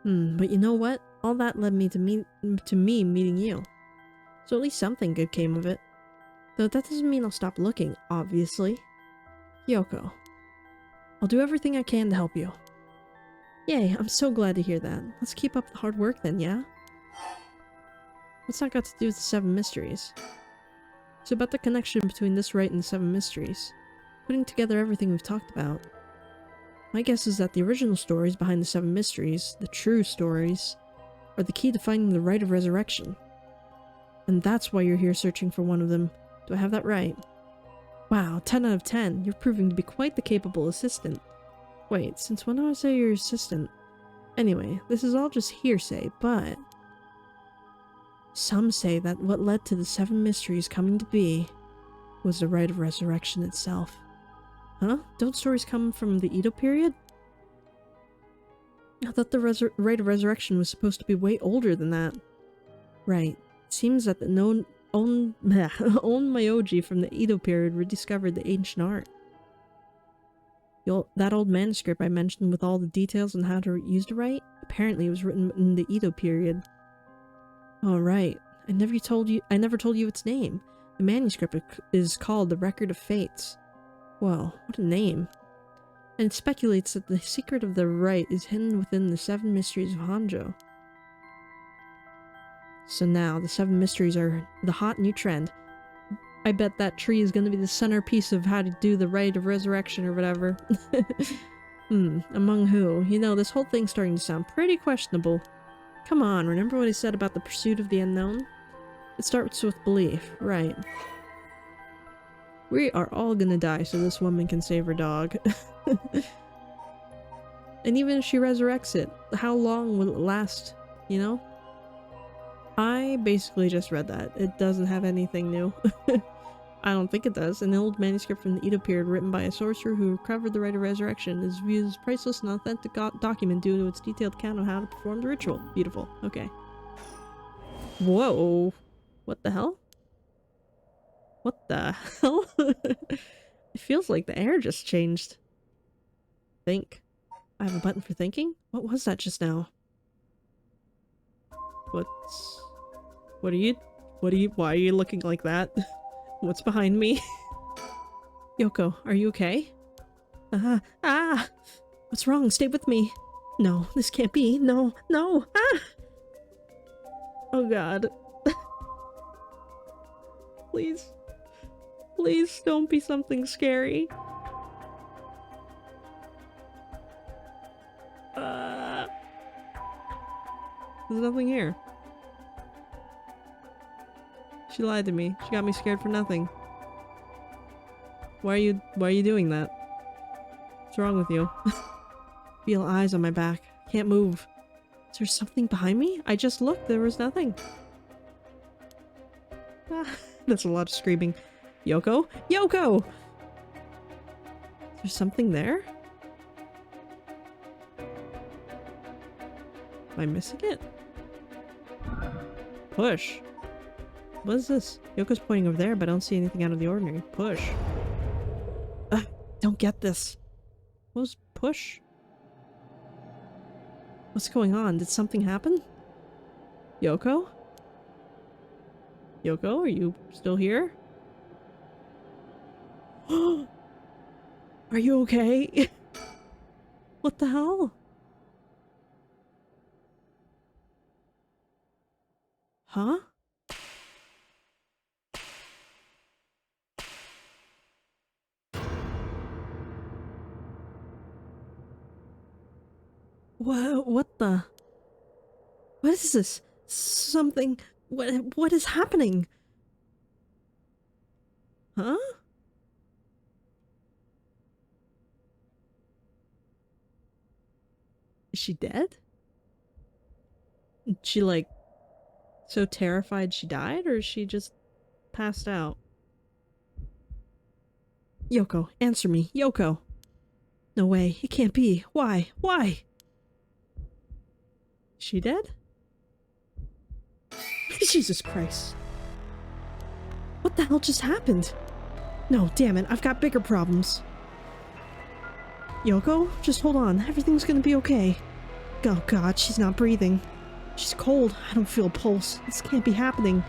But you know what? All that led me to me meeting you. So at least something good came of it. Though that doesn't mean I'll stop looking, obviously. Yoko. I'll do everything I can to help you. Yay, I'm so glad to hear that. Let's keep up the hard work then, yeah? What's that got to do with the 7 Mysteries? It's about the connection between this rite and the 7 Mysteries. Putting together everything we've talked about. My guess is that the original stories behind the 7 Mysteries, the true stories, are the key to finding the Rite of Resurrection. And that's why you're here searching for one of them. Do I have that right? Wow, 10 out of 10. You're proving to be quite the capable assistant. Wait, since when do I say you're assistant? Anyway, this is all just hearsay, but... Some say that what led to the 7 Mysteries coming to be was the Rite of Resurrection itself. Huh? Don't stories come from the Edo period? I thought the Rite of Resurrection was supposed to be way older than that. Right. It seems that the onmyoji from the Edo period rediscovered the ancient art. That old manuscript I mentioned with all the details on how to use the rite, apparently it was written in the Edo period. Oh right, I never told you its name. The manuscript is called The Record of Fates. Whoa, what a name. And it speculates that the secret of the rite is hidden within the 7 Mysteries of Honjo. So now, the 7 Mysteries are the hot new trend. I bet that tree is going to be the centerpiece of how to do the Rite of Resurrection or whatever. Among who? You know, this whole thing's starting to sound pretty questionable. Come on, remember what I said about the pursuit of the unknown? It starts with belief, right? We are all gonna die so this woman can save her dog. And even if she resurrects it, how long will it last, you know? I basically just read that. It doesn't have anything new. I don't think it does. An old manuscript from the Edo period written by a sorcerer who recovered the Rite of Resurrection is viewed as priceless and authentic document due to its detailed account of how to perform the ritual. Beautiful. Okay. Whoa. What the hell? What the hell? It feels like the air just changed. Think. I have a button for thinking? What was that just now? What are you, why are you looking like that? What's behind me? Yoko, are you okay? What's wrong? Stay with me. No, this can't be. No, no, Oh god. Please. Please don't be something scary. There's nothing here. She lied to me. She got me scared for nothing. Why are you doing that? What's wrong with you? Feel eyes on my back. Can't move. Is there something behind me? I just looked. There was nothing. That's a lot of screaming. Yoko? Yoko! Is there something there? Am I missing it? Push. What is this? Yoko's pointing over there, but I don't see anything out of the ordinary. Push. Don't get this. What was push? What's going on? Did something happen? Yoko? Yoko, are you still here? Are you okay? What the hell? Huh? What the? What is this? Something... What is happening? Huh? Is she dead? Is she like so terrified she died, or is she just passed out? Yoko, answer me. Yoko! No way. It can't be. Why? Why? Is she dead? Jesus Christ. What the hell just happened? No, damn it. I've got bigger problems. Yoko, just hold on. Everything's gonna be okay. Oh god, she's not breathing. She's cold. I don't feel a pulse. This can't be happening.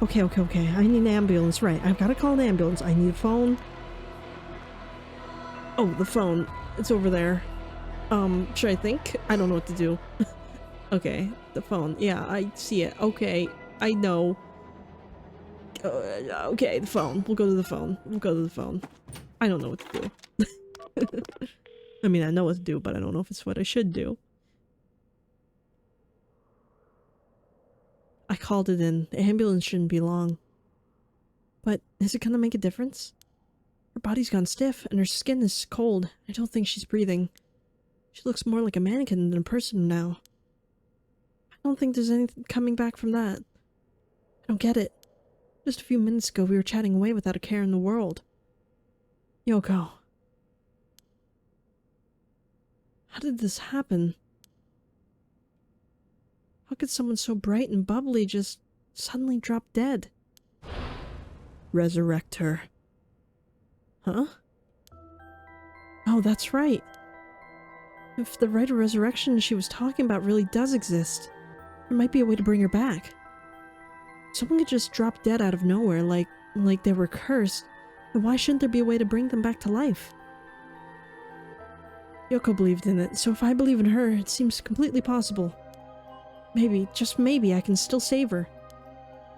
Okay. I need an ambulance. Right, I've gotta call an ambulance. I need a phone. Oh, the phone. It's over there. Should I think? I don't know what to do. Okay, the phone. Yeah, I see it. Okay, I know. Okay, the phone. We'll go to the phone. I don't know what to do. I mean, I know what to do, but I don't know if it's what I should do. I called it in. The ambulance shouldn't be long. But is it gonna make a difference? Her body's gone stiff, and her skin is cold. I don't think she's breathing. She looks more like a mannequin than a person now. I don't think there's anything coming back from that. I don't get it. Just a few minutes ago, we were chatting away without a care in the world. Yoko. How did this happen? How could someone so bright and bubbly just suddenly drop dead? Resurrect her. Huh? Oh, that's right. If the Rite of Resurrection she was talking about really does exist, there might be a way to bring her back. Someone could just drop dead out of nowhere like they were cursed, then why shouldn't there be a way to bring them back to life? Yoko believed in it, so if I believe in her, it seems completely possible. Maybe, just maybe, I can still save her.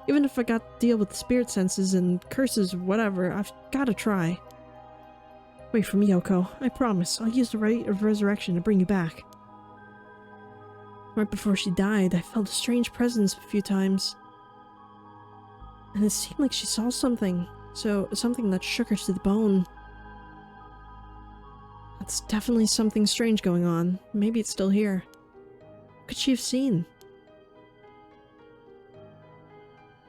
Even if I got to deal with the spirit senses and curses or whatever, I've gotta try. Wait for me, Yoko. I promise. I'll use the Rite of Resurrection to bring you back. Right before she died, I felt a strange presence a few times. And it seemed like she saw something. Something that shook her to the bone. That's definitely something strange going on. Maybe it's still here. What could she have seen?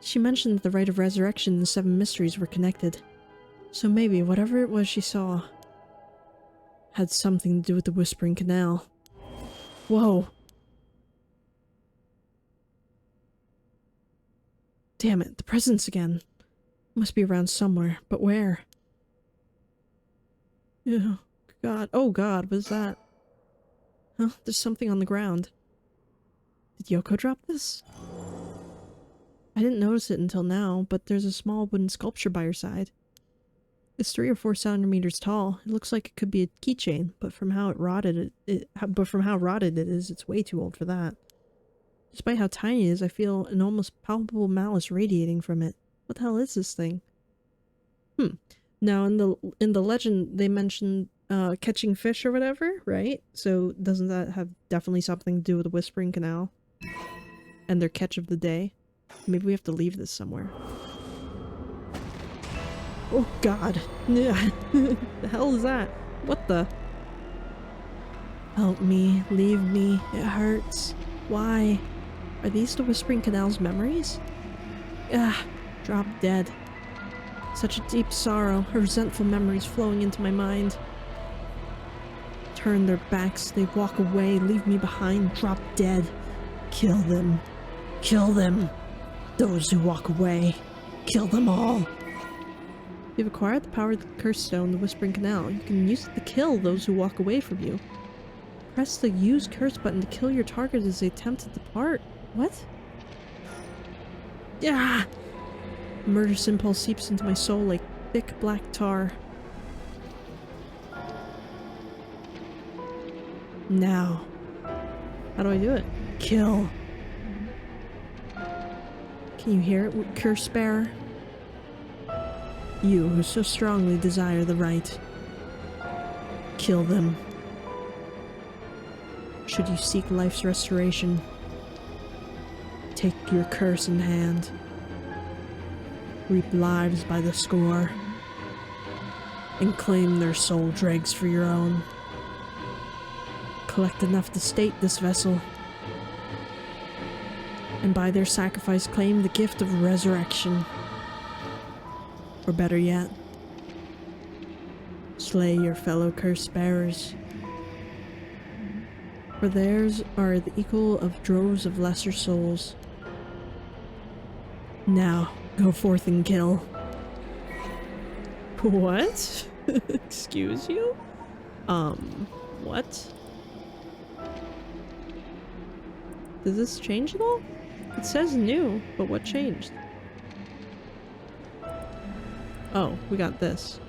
She mentioned that the Rite of Resurrection and the 7 mysteries were connected. So maybe whatever it was she saw had something to do with the Whispering Canal. Whoa. Damn it, the presence again. Must be around somewhere, but where? Yeah, God. Oh God, what is that? Huh? There's something on the ground. Did Yoko drop this? I didn't notice it until now, but there's a small wooden sculpture by her side. It's 3 or 4 centimeters tall. It looks like it could be a keychain, but from how rotted it is, it's way too old for that. Despite how tiny it is, I feel an almost palpable malice radiating from it. What the hell is this thing? Now in the legend they mentioned catching fish or whatever, right? So doesn't that have definitely something to do with the Whispering Canal and their catch of the day? Maybe we have to leave this somewhere. Oh God. Yeah. The hell is that? What the? Help me. Leave me. It hurts. Why? Are these the Whispering Canal's memories? Ah. Drop dead. Such a deep sorrow. Resentful memories flowing into my mind. Turn their backs. They walk away. Leave me behind. Drop dead. Kill them. Kill them. Those who walk away. Kill them all. You've acquired the power of the Curse Stone, the Whispering Canal. You can use it to kill those who walk away from you. Press the Use Curse button to kill your target as they attempt to depart. What? Yeah! Murderous impulse seeps into my soul like thick black tar. Now. How do I do it? Kill. Can you hear it, Curse Bearer? You who so strongly desire the right. Kill them. Should you seek life's restoration, take your curse in hand. Reap lives by the score. And claim their soul dregs for your own. Collect enough to state this vessel. And by their sacrifice claim the gift of resurrection. Or better yet, slay your fellow curse bearers. For theirs are the equal of droves of lesser souls. Now, go forth and kill. What? Excuse you? What? Does this change at all? It says new, but what changed? Oh, we got this.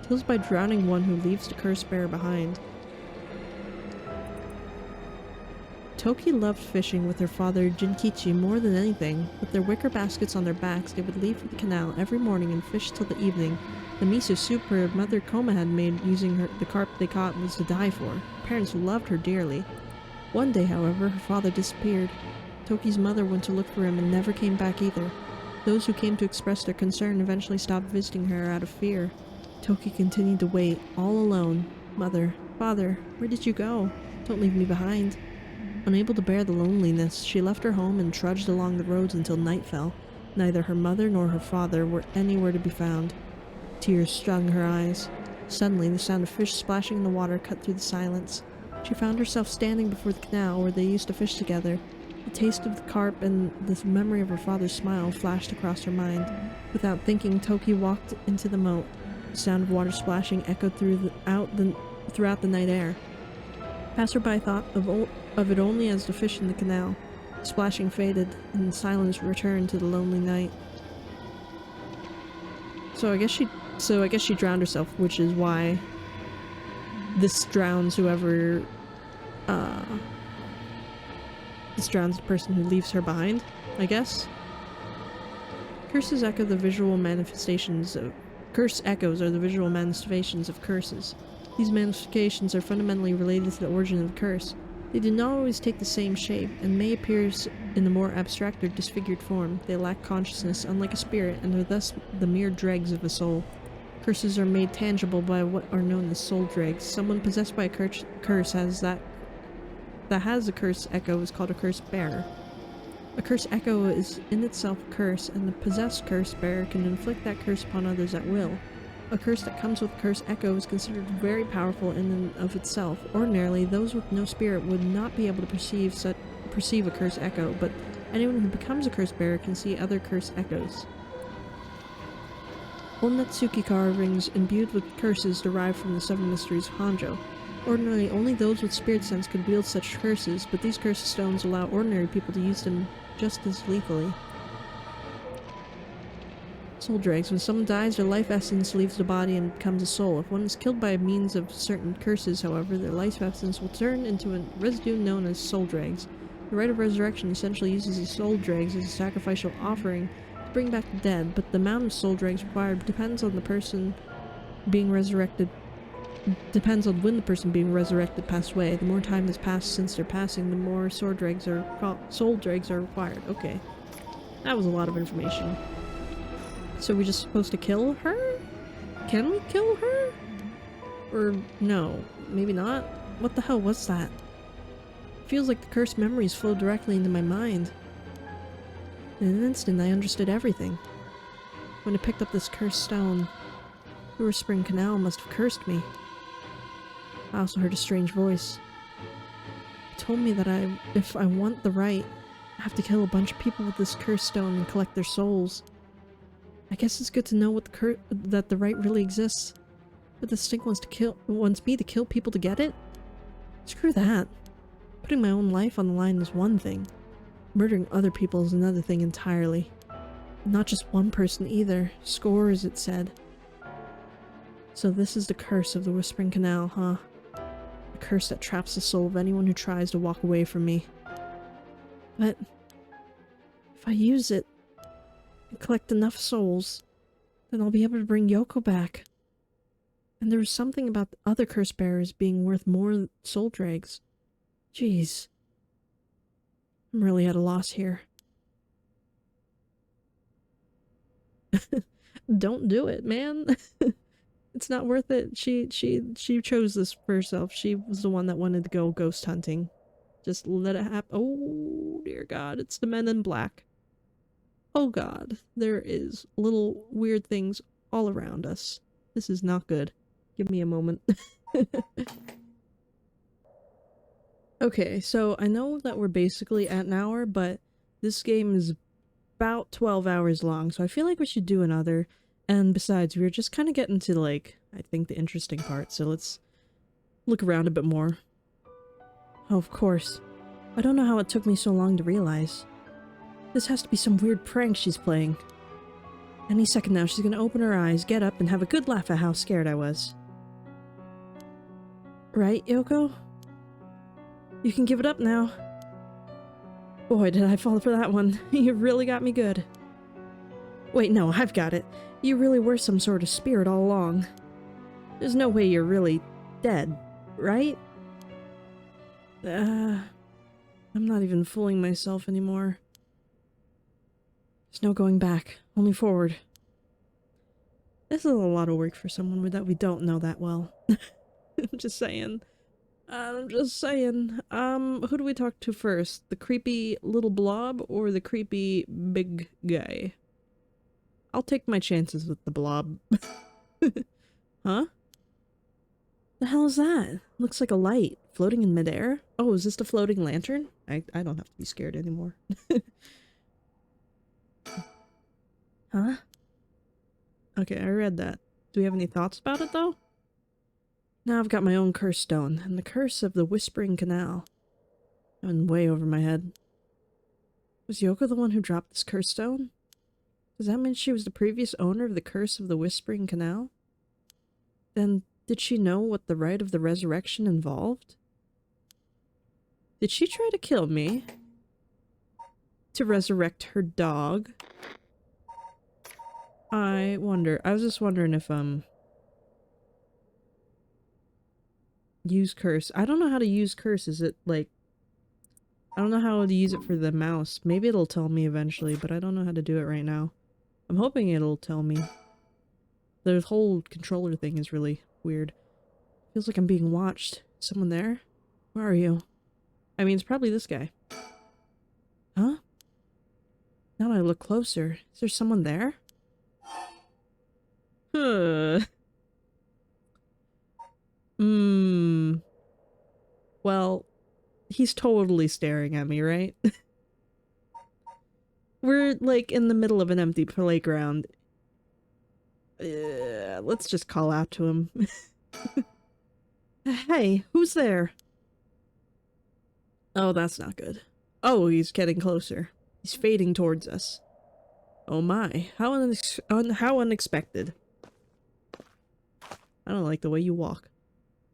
Kills by drowning one who leaves the curse bearer behind. Toki loved fishing with her father Jinkichi more than anything. With their wicker baskets on their backs, they would leave for the canal every morning and fish till the evening. The miso soup her mother Koma had made using the carp they caught was to die for. Her parents loved her dearly. One day, however, her father disappeared. Toki's mother went to look for him and never came back either. Those who came to express their concern eventually stopped visiting her out of fear. Toki continued to wait, all alone. Mother, father, where did you go? Don't leave me behind. Unable to bear the loneliness, she left her home and trudged along the roads until night fell. Neither her mother nor her father were anywhere to be found. Tears stung her eyes. Suddenly, the sound of fish splashing in the water cut through the silence. She found herself standing before the canal where they used to fish together. The taste of the carp and the memory of her father's smile flashed across her mind. Without thinking, Toki walked into the moat. The sound of water splashing echoed throughout the night air. Passerby thought of it only as the fish in the canal. The splashing faded, and the silence returned to the lonely night. So I guess she drowned herself, which is why this drowns whoever this drowns the person who leaves her behind, I guess. Curses echo the visual manifestations of Curse echoes are the visual manifestations of curses. These manifestations are fundamentally related to the origin of the curse. They do not always take the same shape, and may appear in a more abstract or disfigured form. They lack consciousness, unlike a spirit, and are thus the mere dregs of a soul. Curses are made tangible by what are known as soul dregs. Someone possessed by a curse has a curse echo is called a curse bearer. A curse echo is in itself a curse, and the possessed curse bearer can inflict that curse upon others at will. A curse that comes with a curse echo is considered very powerful in and of itself. Ordinarily, those with no spirit would not be able to perceive a curse echo, but anyone who becomes a curse bearer can see other curse echoes. Old Natsuki carvings imbued with curses derive from the 7 Mysteries of Honjo. Ordinarily, only those with spirit sense could wield such curses, but these curse stones allow ordinary people to use them just as lethally. Soul dregs. When someone dies, their life essence leaves the body and becomes a soul. If one is killed by means of certain curses, however, their life essence will turn into a residue known as soul dregs. The Rite of Resurrection essentially uses the soul dregs as a sacrificial offering to bring back the dead, but the amount of soul dregs required depends on the person being resurrected. Depends on when the person being resurrected passed away. The more time has passed since their passing, the more soul dregs are required. Okay. That was a lot of information. So we're just supposed to kill her? Can we kill her? Or no, maybe not? What the hell was that? Feels like the cursed memories flow directly into my mind. In an instant, I understood everything. When I picked up this cursed stone, the Whispering Canal must have cursed me. I also heard a strange voice. It told me that if I want the right, I have to kill a bunch of people with this cursed stone and collect their souls. I guess it's good to know that the right really exists. But this thing wants me to kill people to get it? Screw that. Putting my own life on the line is one thing. Murdering other people is another thing entirely. Not just one person either. Scores, it said. So this is the curse of the Whispering Canal, huh? A curse that traps the soul of anyone who tries to walk away from me. But if I use it and collect enough souls, then I'll be able to bring Yoko back. And there was something about the other curse bearers being worth more soul dregs. Jeez. I'm really at a loss here. Don't do it, man. It's not worth it. She chose this for herself. She was the one that wanted to go ghost hunting. Just let it happen. Oh, dear God. It's the men in black. Oh, God. There is little weird things all around us. This is not good. Give me a moment. Okay, so I know that we're basically at an hour, but this game is about 12 hours long, so I feel like we should do another. And besides, we're just kind of getting to, like, I think the interesting part, so let's look around a bit more. Oh, of course. I don't know how it took me so long to realize. This has to be some weird prank she's playing. Any second now, she's gonna open her eyes, get up, and have a good laugh at how scared I was. Right, Yoko? You can give it up now. Boy, did I fall for that one. You really got me good. Wait, no, I've got it. You really were some sort of spirit all along. There's no way you're really dead, right? I'm not even fooling myself anymore. There's no going back, only forward. This is a lot of work for someone that we don't know that well. I'm just saying. I'm just saying. Who do we talk to first? The creepy little blob or the creepy big guy? I'll take my chances with the blob. Huh? The hell is that? Looks like a light floating in midair. Oh, is this the floating lantern? I don't have to be scared anymore. Huh? Okay, I read that. Do we have any thoughts about it though? Now I've got my own curse stone, and the curse of the Whispering Canal. That went way over my head. Was Yoko the one who dropped this curse stone? Does that mean she was the previous owner of the curse of the Whispering Canal? Then, did she know what the Rite of the Resurrection involved? Did she try to kill me? To resurrect her dog? I wonder. I was just wondering if, use curse. I don't know how to use curse. Is it, like... I don't know how to use it for the mouse. Maybe it'll tell me eventually, but I don't know how to do it right now. I'm hoping it'll tell me. The whole controller thing is really weird. Feels like I'm being watched. Someone there? Where are you? I mean, it's probably this guy. Huh? Now that I look closer, is there someone there? Huh. Well, he's totally staring at me, right? We're, like, in the middle of an empty playground. Let's just call out to him. Hey, who's there? Oh, that's not good. Oh, he's getting closer. He's fading towards us. Oh my, how unexpected. I don't like the way you walk.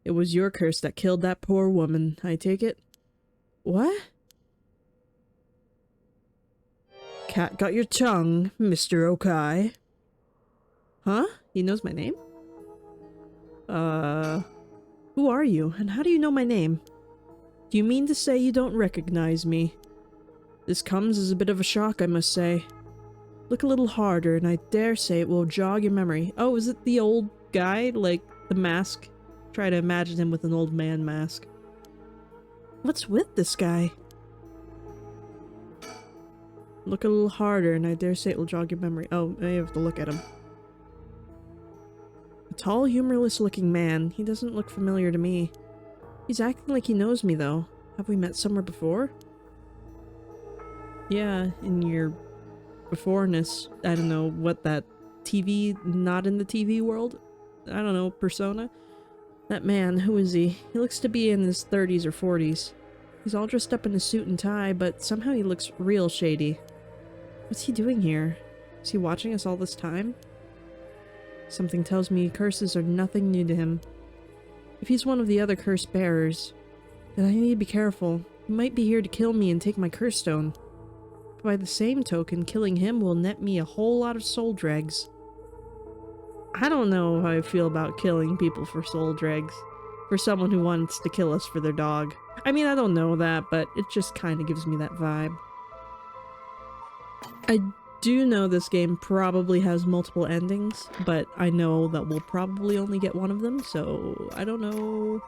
It was your curse that killed that poor woman, I take it? What? Cat got your tongue, Mr. Okai. Huh? He knows my name? Who are you, and how do you know my name? Do you mean to say you don't recognize me? This comes as a bit of a shock, I must say. Look a little harder, and I dare say it will jog your memory. Oh, is it the old guy? Like, the mask? Try to imagine him with an old man mask. What's with this guy? Look a little harder, and I dare say it will jog your memory. Oh, I have to look at him. A tall, humorless-looking man. He doesn't look familiar to me. He's acting like he knows me, though. Have we met somewhere before? Yeah, in your beforeness. I don't know what that TV, not in the TV world? I don't know, persona? That man, who is he? He looks to be in his 30s or 40s. He's all dressed up in a suit and tie, but somehow he looks real shady. What's he doing here? Is he watching us all this time? Something tells me curses are nothing new to him. If he's one of the other curse bearers, then I need to be careful. He might be here to kill me and take my curse stone. But by the same token, killing him will net me a whole lot of soul dregs. I don't know how I feel about killing people for soul dregs. For someone who wants to kill us for their dog. I mean, I don't know that, but it just kind of gives me that vibe. I do know this game probably has multiple endings, but I know that we'll probably only get one of them, so I don't know.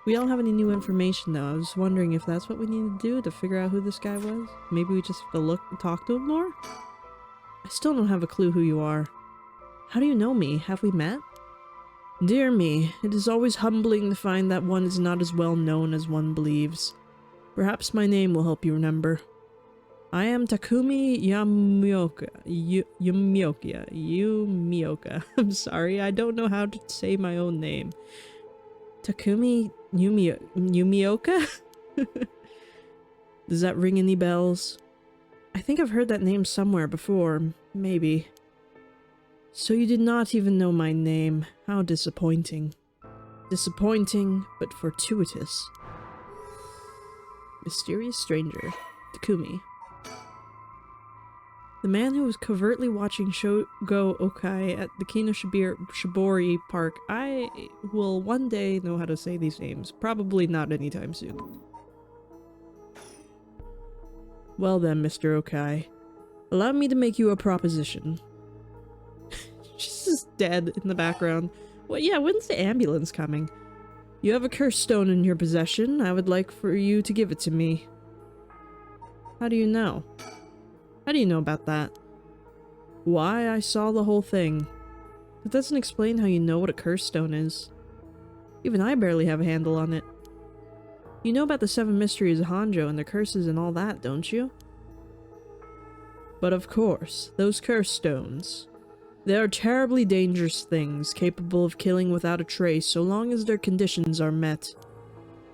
We don't have any new information though. I was wondering if that's what we need to do to figure out who this guy was. Maybe we just have to talk to him more? I still don't have a clue who you are. How do you know me? Have we met? Dear me, it is always humbling to find that one is not as well known as one believes. Perhaps my name will help you remember. I am Takumi Yumioka. I'm sorry, I don't know how to say my own name. Takumi Yumioka? Does that ring any bells? I think I've heard that name somewhere before, maybe. So you did not even know my name. How disappointing. Disappointing, but fortuitous. Mysterious stranger. Takumi. The man who was covertly watching Shogo Okai at the Shibori Park. I will one day know how to say these names. Probably not anytime soon. Well then, Mr. Okai. Allow me to make you a proposition. She's just dead in the background. Well, yeah, when's the ambulance coming? You have a curse stone in your possession. I would like for you to give it to me. How do you know? How do you know about that? Why, I saw the whole thing. It doesn't explain how you know what a curse stone is. Even I barely have a handle on it. You know about the 7 Mysteries of Honjo and their curses and all that, don't you? But of course, those curse stones. They are terribly dangerous things, capable of killing without a trace so long as their conditions are met.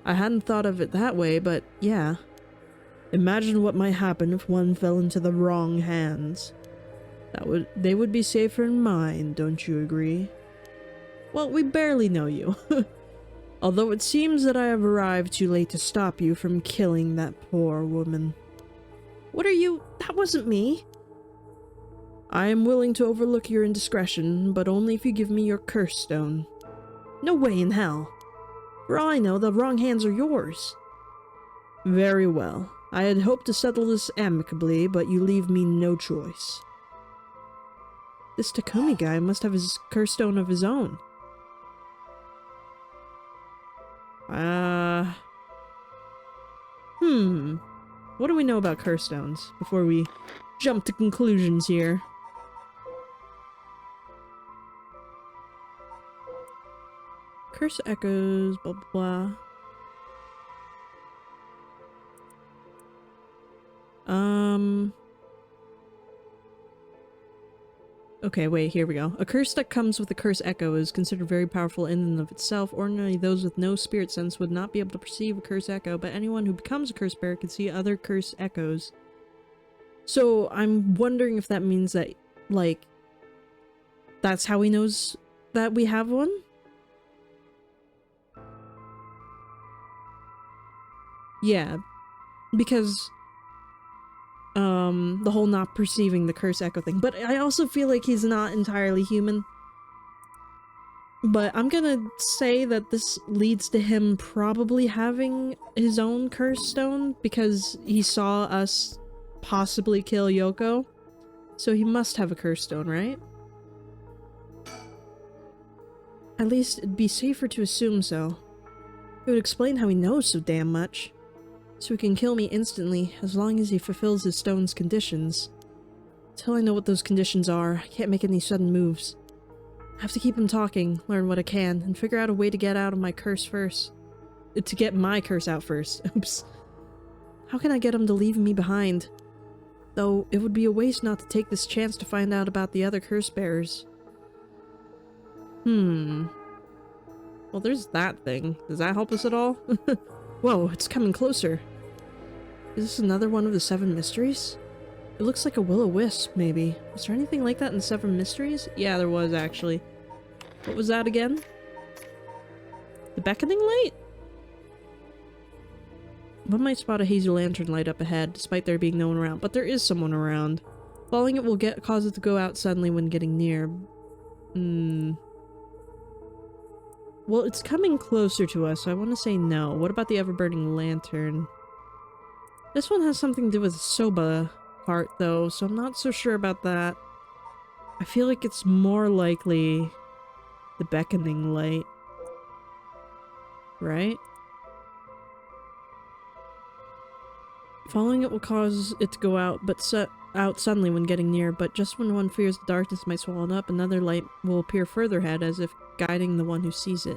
I hadn't thought of it that way, but yeah. Imagine what might happen if one fell into the wrong hands. They would be safer in mine, don't you agree? Well, we barely know you. Although it seems that I have arrived too late to stop you from killing that poor woman. What are you? That wasn't me. I am willing to overlook your indiscretion, but only if you give me your curse stone. No way in hell. For all I know, the wrong hands are yours. Very well. I had hoped to settle this amicably, but you leave me no choice. This Takumi guy must have his curse stone of his own. What do we know about curse stones before we jump to conclusions here? Curse echoes, blah blah blah. Okay, wait, here we go. A curse that comes with a curse echo is considered very powerful in and of itself. Ordinarily, those with no spirit sense would not be able to perceive a curse echo, but anyone who becomes a curse bearer can see other curse echoes. So, I'm wondering if that means that, like, that's how he knows that we have one? Yeah, because the whole not perceiving the curse echo thing. But I also feel like he's not entirely human. But I'm gonna say that this leads to him probably having his own curse stone because he saw us possibly kill Yoko. So he must have a curse stone, right? At least it'd be safer to assume so. It would explain how he knows so damn much. So he can kill me instantly, as long as he fulfills his stone's conditions. Till I know what those conditions are, I can't make any sudden moves. I have to keep him talking, learn what I can, and figure out a way to get out of my curse first. To get my curse out first. Oops. How can I get him to leave me behind? Though, it would be a waste not to take this chance to find out about the other curse bearers. Well, there's that thing. Does that help us at all? Whoa, it's coming closer. Is this another one of the 7 mysteries? It looks like a will-o-wisp, maybe. Was there anything like that in 7 mysteries? Yeah, there was, actually. What was that again? The beckoning light? One might spot a hazy lantern light up ahead, despite there being no one around, but there is someone around. Following it will cause it to go out suddenly when getting near. Well, it's coming closer to us, so I want to say no. What about the ever-burning lantern? This one has something to do with the Soba part, though, so I'm not so sure about that. I feel like it's more likely the beckoning light. Right? Following it will cause it to go out, but out suddenly when getting near, but just when one fears the darkness might swallow it up, another light will appear further ahead as if guiding the one who sees it.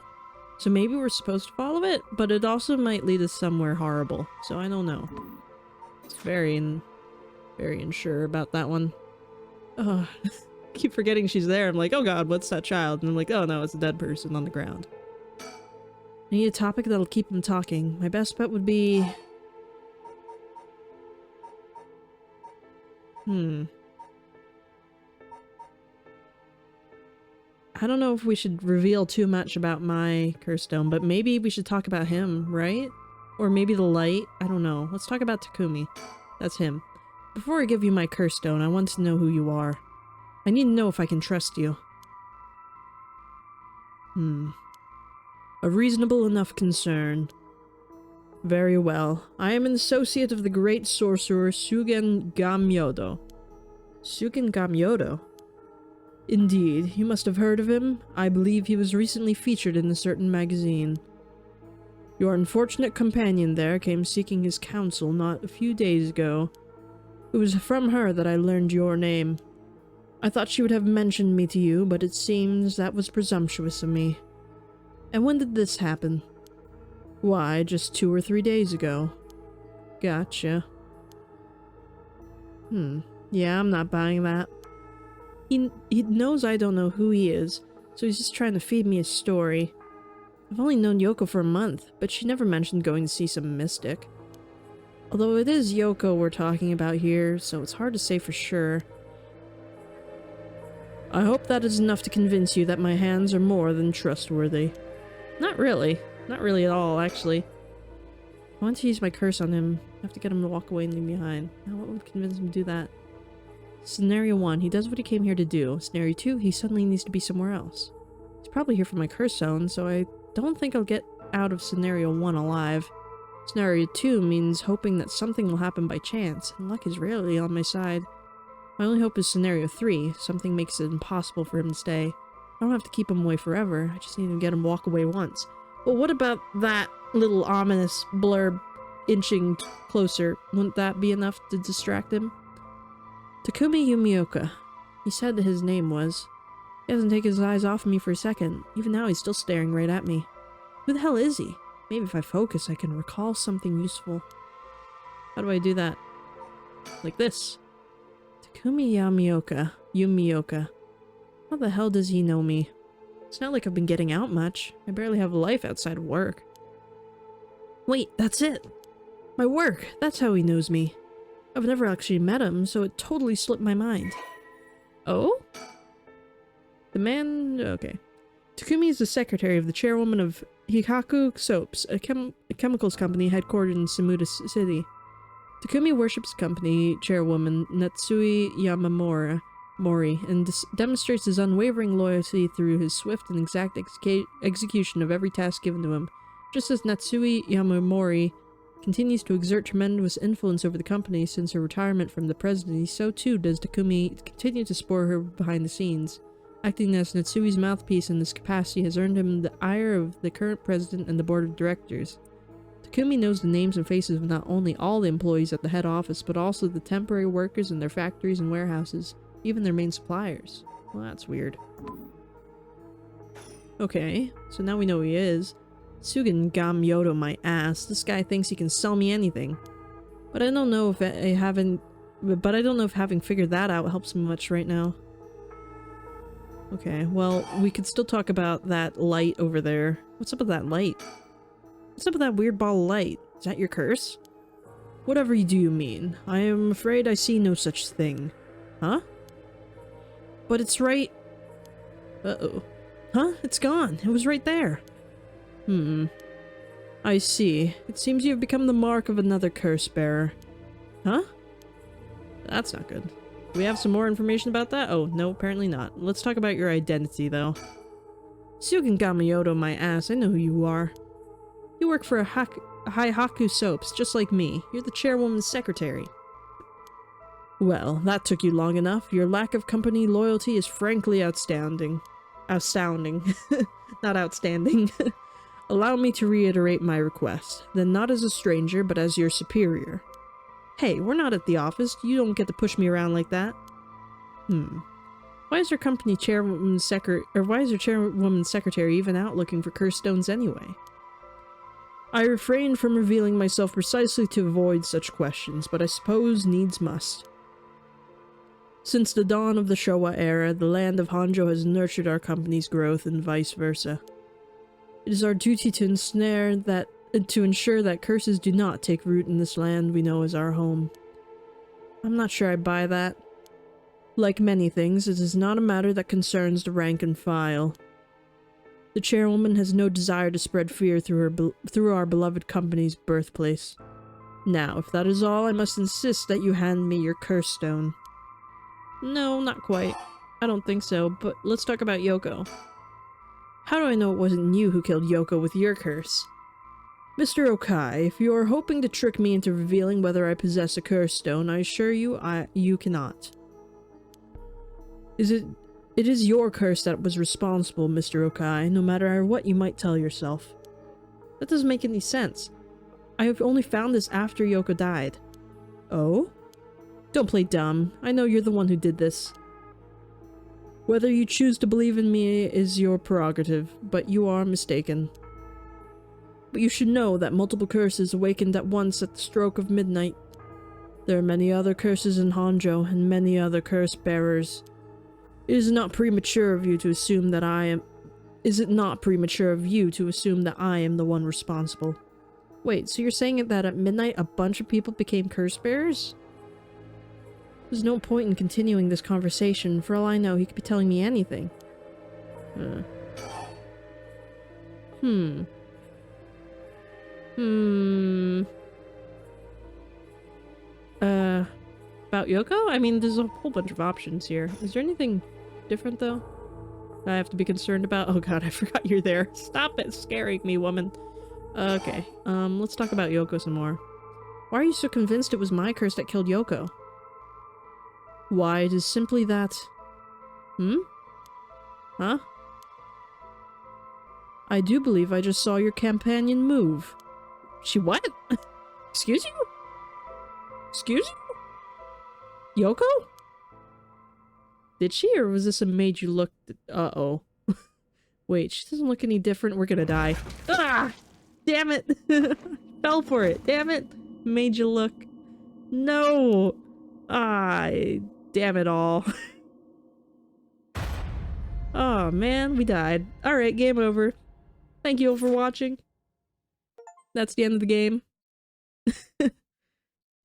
So maybe we're supposed to follow it, but it also might lead us somewhere horrible, so I don't know. It's very unsure about that one. I keep forgetting she's there. I'm like, oh god, what's that child? And I'm like, oh no, it's a dead person on the ground. I need a topic that'll keep him talking. My best bet would be... I don't know if we should reveal too much about my curse stone, but maybe we should talk about him, right? Or maybe the light? I don't know. Let's talk about Takumi. That's him. Before I give you my curse stone, I want to know who you are. I need to know if I can trust you. A reasonable enough concern. Very well. I am an associate of the great sorcerer Sugen Gamyodo. Sugen Gamyodo? Indeed, you must have heard of him. I believe he was recently featured in a certain magazine. Your unfortunate companion there came seeking his counsel not a few days ago. It was from her that I learned your name. I thought she would have mentioned me to you, but it seems that was presumptuous of me. And when did this happen? Why, just 2 or 3 days ago. Gotcha. Yeah, I'm not buying that. He knows I don't know who he is, so he's just trying to feed me a story. I've only known Yoko for a month, but she never mentioned going to see some mystic. Although it is Yoko we're talking about here, so it's hard to say for sure. I hope that is enough to convince you that my hands are more than trustworthy. Not really. Not really at all, actually. I want to use my curse on him. I have to get him to walk away and leave me behind. Now, what would convince him to do that? Scenario 1, he does what he came here to do. Scenario 2, he suddenly needs to be somewhere else. He's probably here for my curse zone, so I don't think I'll get out of Scenario 1 alive. Scenario 2 means hoping that something will happen by chance, and luck is rarely on my side. My only hope is Scenario 3, something makes it impossible for him to stay. I don't have to keep him away forever, I just need to get him walk away once. Well, what about that little ominous blurb inching closer? Wouldn't that be enough to distract him? Takumi Yumioka. He said that his name was. He hasn't taken his eyes off of me for a second. Even now he's still staring right at me. Who the hell is he? Maybe if I focus I can recall something useful. How do I do that? Like this. Takumi Yumioka. How the hell does he know me? It's not like I've been getting out much. I barely have a life outside of work. Wait, that's it! My work! That's how he knows me. I've never actually met him, so it totally slipped my mind. Oh? The man... okay. Takumi is the secretary of the chairwoman of Hikaku Soaps, a chemicals company headquartered in Samuda City. Takumi worships company chairwoman Natsui Mori and demonstrates his unwavering loyalty through his swift and exact execution of every task given to him. Just as Natsui Yamamori continues to exert tremendous influence over the company since her retirement from the presidency, so too does Takumi continue to support her behind the scenes. Acting as Natsui's mouthpiece in this capacity has earned him the ire of the current president and the board of directors. Takumi knows the names and faces of not only all the employees at the head office, but also the temporary workers in their factories and warehouses, even their main suppliers. Well, that's weird. Okay, so now we know who he is. Sugen Gamyoto my ass. This guy thinks he can sell me anything. But I don't know if having figured that out helps me much right now. Okay, well, we could still talk about that light over there. What's up with that light? What's up with that weird ball of light? Is that your curse? Whatever do you mean? I am afraid I see no such thing. Huh? But it's right... Uh-oh. Huh? It's gone. It was right there. I see. It seems you have become the mark of another curse bearer. Huh? That's not good. Do we have some more information about that? Oh, no, apparently not. Let's talk about your identity, though. Sugen Gamyoto, my ass, I know who you are. You work for Haihaku Soaps, just like me. You're the chairwoman's secretary. Well, that took you long enough. Your lack of company loyalty is frankly astounding. Astounding. Not outstanding. Allow me to reiterate my request. Then not as a stranger, but as your superior. Hey, we're not at the office. You don't get to push me around like that. Why is your company chairwoman's secretary even out looking for curse stones anyway? I refrained from revealing myself precisely to avoid such questions, but I suppose needs must. Since the dawn of the Showa era, the land of Honjo has nurtured our company's growth and vice versa. It is our duty to ensure that curses do not take root in this land we know as our home. I'm not sure I buy that. Like many things, it is not a matter that concerns the rank and file. The chairwoman has no desire to spread fear through our beloved company's birthplace. Now, if that is all, I must insist that you hand me your curse stone. No, not quite. I don't think so, but let's talk about Yoko. How do I know it wasn't you who killed Yoko with your curse? Mr. Okai, if you are hoping to trick me into revealing whether I possess a curse stone, I assure you, you cannot. It is your curse that was responsible, Mr. Okai, no matter what you might tell yourself. That doesn't make any sense. I have only found this after Yoko died. Oh? Don't play dumb. I know you're the one who did this. Whether you choose to believe in me is your prerogative, but you are mistaken. But you should know that multiple curses awakened at once at the stroke of midnight. There are many other curses in Honjo, and many other curse bearers. Is it not premature of you to assume that I am the one responsible? Wait, so you're saying that at midnight a bunch of people became curse bearers? There's no point in continuing this conversation. For all I know, he could be telling me anything. About about Yoko? I mean, there's a whole bunch of options here. Is there anything different, though, that I have to be concerned about? Oh god, I forgot you're there. Stop it scaring me, woman. Okay, let's talk about Yoko some more. Why are you so convinced it was my curse that killed Yoko? Why, it is simply that... Huh? I do believe I just saw your companion move. She what? Excuse you? Excuse you? Yoko? Did she, or was this a made you look... Uh-oh. Wait, she doesn't look any different. We're gonna die. Ah! Damn it! Fell for it. Damn it! Made you look. No! Ah, damn it all. Oh man, we died. Alright, game over. Thank you all for watching. That's the end of the game.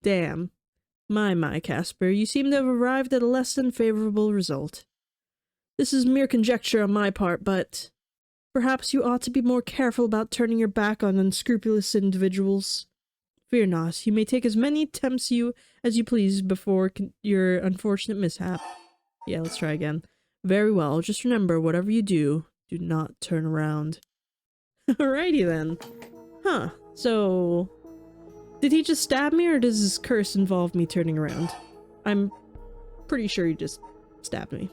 Damn. My, Casper, you seem to have arrived at a less than favorable result. This is mere conjecture on my part, but perhaps you ought to be more careful about turning your back on unscrupulous individuals. Fear not, you may take as many attempts as you please before your unfortunate mishap. Yeah, let's try again. Very well, just remember, whatever you do, do not turn around. Alrighty then. Huh, so... did he just stab me, or does his curse involve me turning around? I'm pretty sure he just stabbed me.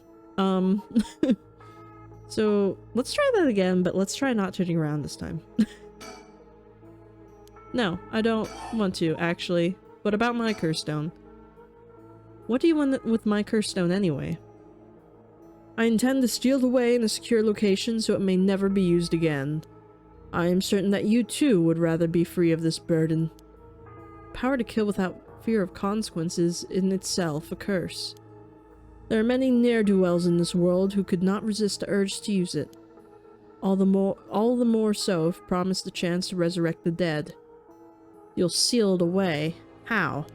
So, let's try that again, but let's try not turning around this time. No, I don't want to, actually. What about my curse stone? What do you want with my curse stone anyway? I intend to steal it away in a secure location so it may never be used again. I am certain that you too would rather be free of this burden. Power to kill without fear of consequences is in itself a curse. There are many ne'er-do-wells in this world who could not resist the urge to use it. All the more so if promised the chance to resurrect the dead. You'll seal it away. How?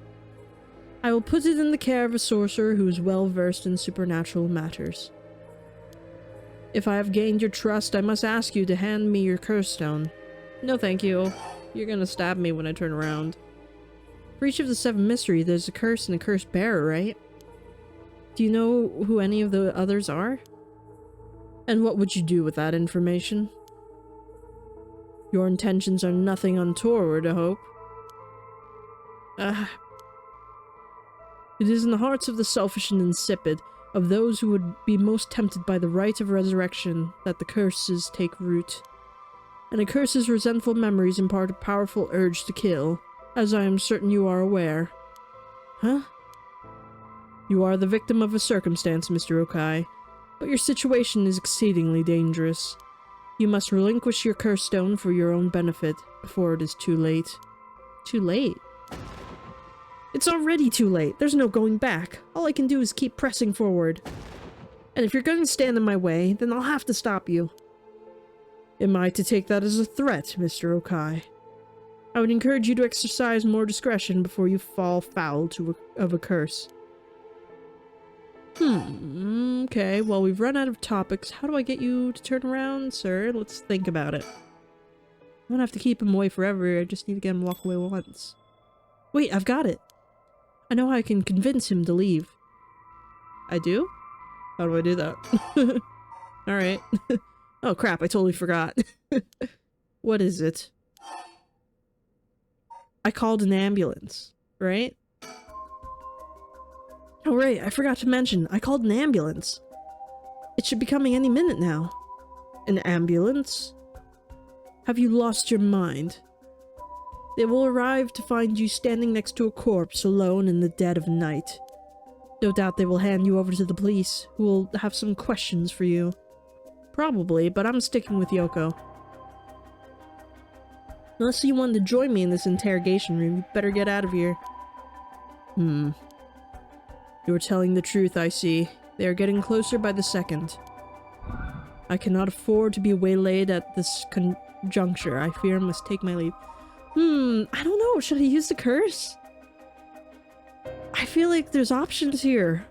I will put it in the care of a sorcerer who is well versed in supernatural matters. If I have gained your trust, I must ask you to hand me your curse stone. No thank you. You're gonna stab me when I turn around. For each of the 7 mysteries, there's a curse and a curse bearer, right? Do you know who any of the others are? And what would you do with that information? Your intentions are nothing untoward, I hope. It is in the hearts of the selfish and insipid, of those who would be most tempted by the Rite of Resurrection, that the curses take root. And a curse's resentful memories impart a powerful urge to kill, as I am certain you are aware. Huh? You are the victim of a circumstance, Mr. Okai, but your situation is exceedingly dangerous. You must relinquish your curse stone for your own benefit, before it is too late. Too late? It's already too late. There's no going back. All I can do is keep pressing forward. And if you're going to stand in my way, then I'll have to stop you. Am I to take that as a threat, Mr. Okai? I would encourage you to exercise more discretion before you fall foul of a curse. Okay, well, we've run out of topics. How do I get you to turn around, sir? Let's think about it. I don't have to keep him away forever. I just need to get him to walk away once. Wait, I've got it. I know how I can convince him to leave. I do? How do I do that? Alright. Oh crap, I totally forgot. What is it? I called an ambulance, right? Oh right, I forgot to mention, I called an ambulance. It should be coming any minute now. An ambulance? Have you lost your mind? They will arrive to find you standing next to a corpse alone in the dead of night. No doubt they will hand you over to the police, who will have some questions for you. Probably, but I'm sticking with Yoko. Unless you want to join me in this interrogation room, you better get out of here. You're telling the truth, I see. They are getting closer by the second. I cannot afford to be waylaid at this conjuncture. I fear I must take my leave. I don't know. Should I use the curse? I feel like there's options here.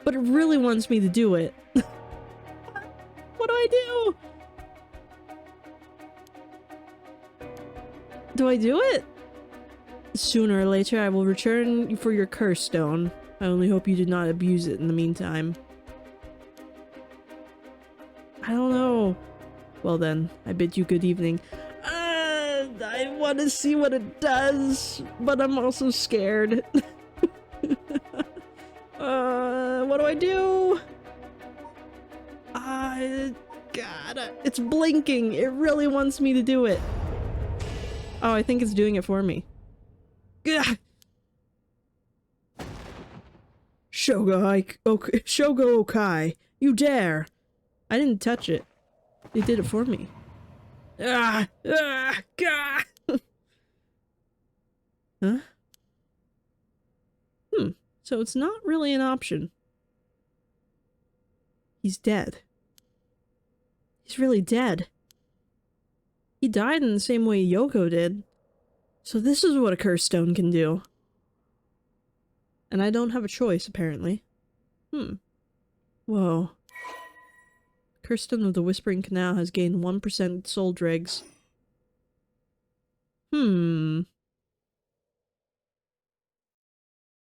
But it really wants me to do it. What do I do? Do I do it? Sooner or later, I will return for your curse stone. I only hope you do not abuse it in the meantime. I don't know. Well then, I bid you good evening. I want to see what it does, but I'm also scared. What do I do? God, it's blinking. It really wants me to do it. Oh, I think it's doing it for me. Gah! Shogo Okai, you dare! I didn't touch it. It did it for me. Huh? So it's not really an option. He's dead. He's really dead. He died in the same way Yoko did. So this is what a curse stone can do. And I don't have a choice, apparently. Whoa. Curse stone of the Whispering Canal has gained 1% soul dregs.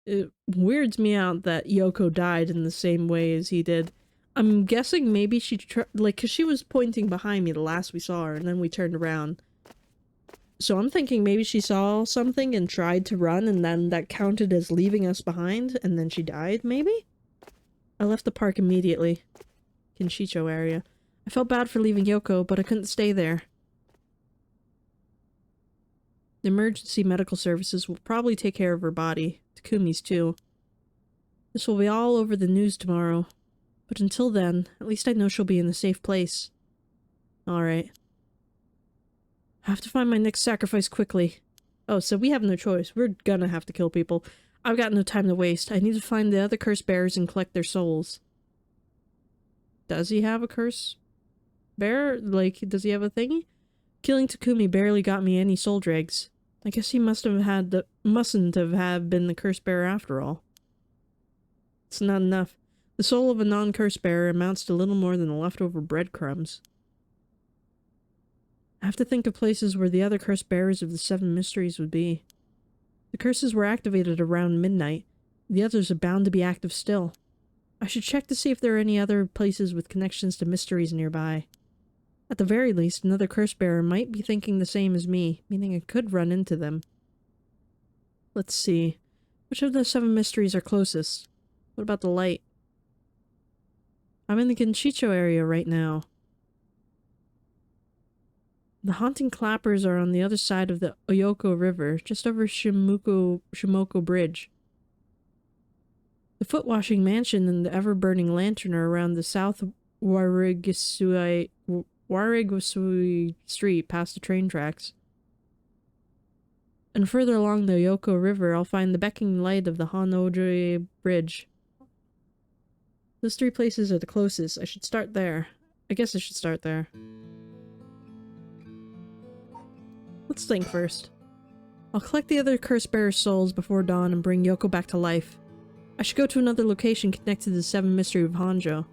It weirds me out that Yoko died in the same way as he did. I'm guessing maybe she cause she was pointing behind me the last we saw her, and then we turned around. So I'm thinking maybe she saw something and tried to run, and then that counted as leaving us behind, and then she died, maybe? I left the park immediately. Kinshicho area. I felt bad for leaving Yoko, but I couldn't stay there. The emergency medical services will probably take care of her body. Takumi's too. This will be all over the news tomorrow. But until then, at least I know she'll be in a safe place. Alright. I have to find my next sacrifice quickly. Oh, so we have no choice. We're gonna have to kill people. I've got no time to waste. I need to find the other curse bearers and collect their souls. Does he have a curse bearer? Like, does he have a thingy? Killing Takumi barely got me any soul dregs. I guess he mustn't have been the curse bearer after all. It's not enough. The soul of a non-curse bearer amounts to little more than the leftover breadcrumbs. I have to think of places where the other curse bearers of the 7 mysteries would be. The curses were activated around midnight. The others are bound to be active still. I should check to see if there are any other places with connections to mysteries nearby. At the very least, another curse bearer might be thinking the same as me, meaning I could run into them. Let's see. Which of the 7 mysteries are closest? What about the light? I'm in the Kinshicho area right now. The haunting clappers are on the other side of the Oyoko River, just over Shimoko Bridge. The foot-washing mansion and the ever-burning lantern are around the South Warigasui Street past the train tracks. And further along the Oyoko River, I'll find the beckoning light of the Honjo Bridge. Those 3 places are the closest. I should start there. I guess I should start there. Let's think first. I'll collect the other curse bearer souls before dawn and bring Yoko back to life. I should go to another location connected to the 7 Mysteries of Honjo.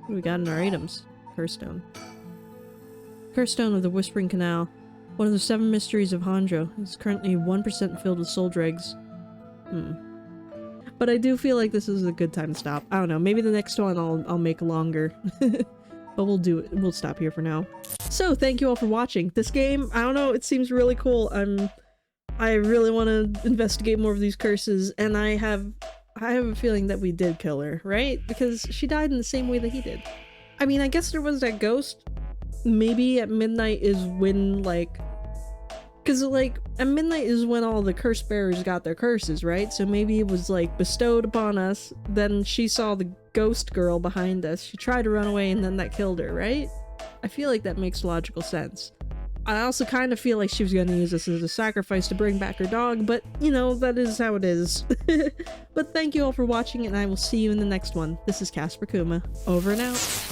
What do we got in our items? Curse stone. Curse stone of the Whispering Canal. One of the 7 Mysteries of Honjo. It's currently 1% filled with soul dregs. But I do feel like this is a good time to stop. I don't know, maybe the next one I'll make longer. But we'll do it. We'll stop here for now. So, thank you all for watching. This game, I don't know, it seems really cool. I really want to investigate more of these curses, and I have a feeling that we did kill her, right? Because she died in the same way that he did. I mean, I guess there was that ghost. Maybe at midnight is when, like... Because, like, at midnight is when all the curse bearers got their curses, right? So maybe it was, like, bestowed upon us, then she saw the ghost girl behind us, she tried to run away, and then that killed her, right? I feel like that makes logical sense. I also kind of feel like she was going to use us as a sacrifice to bring back her dog, but, you know, that is how it is. But thank you all for watching, and I will see you in the next one. This is Casper Kuma. Over and out.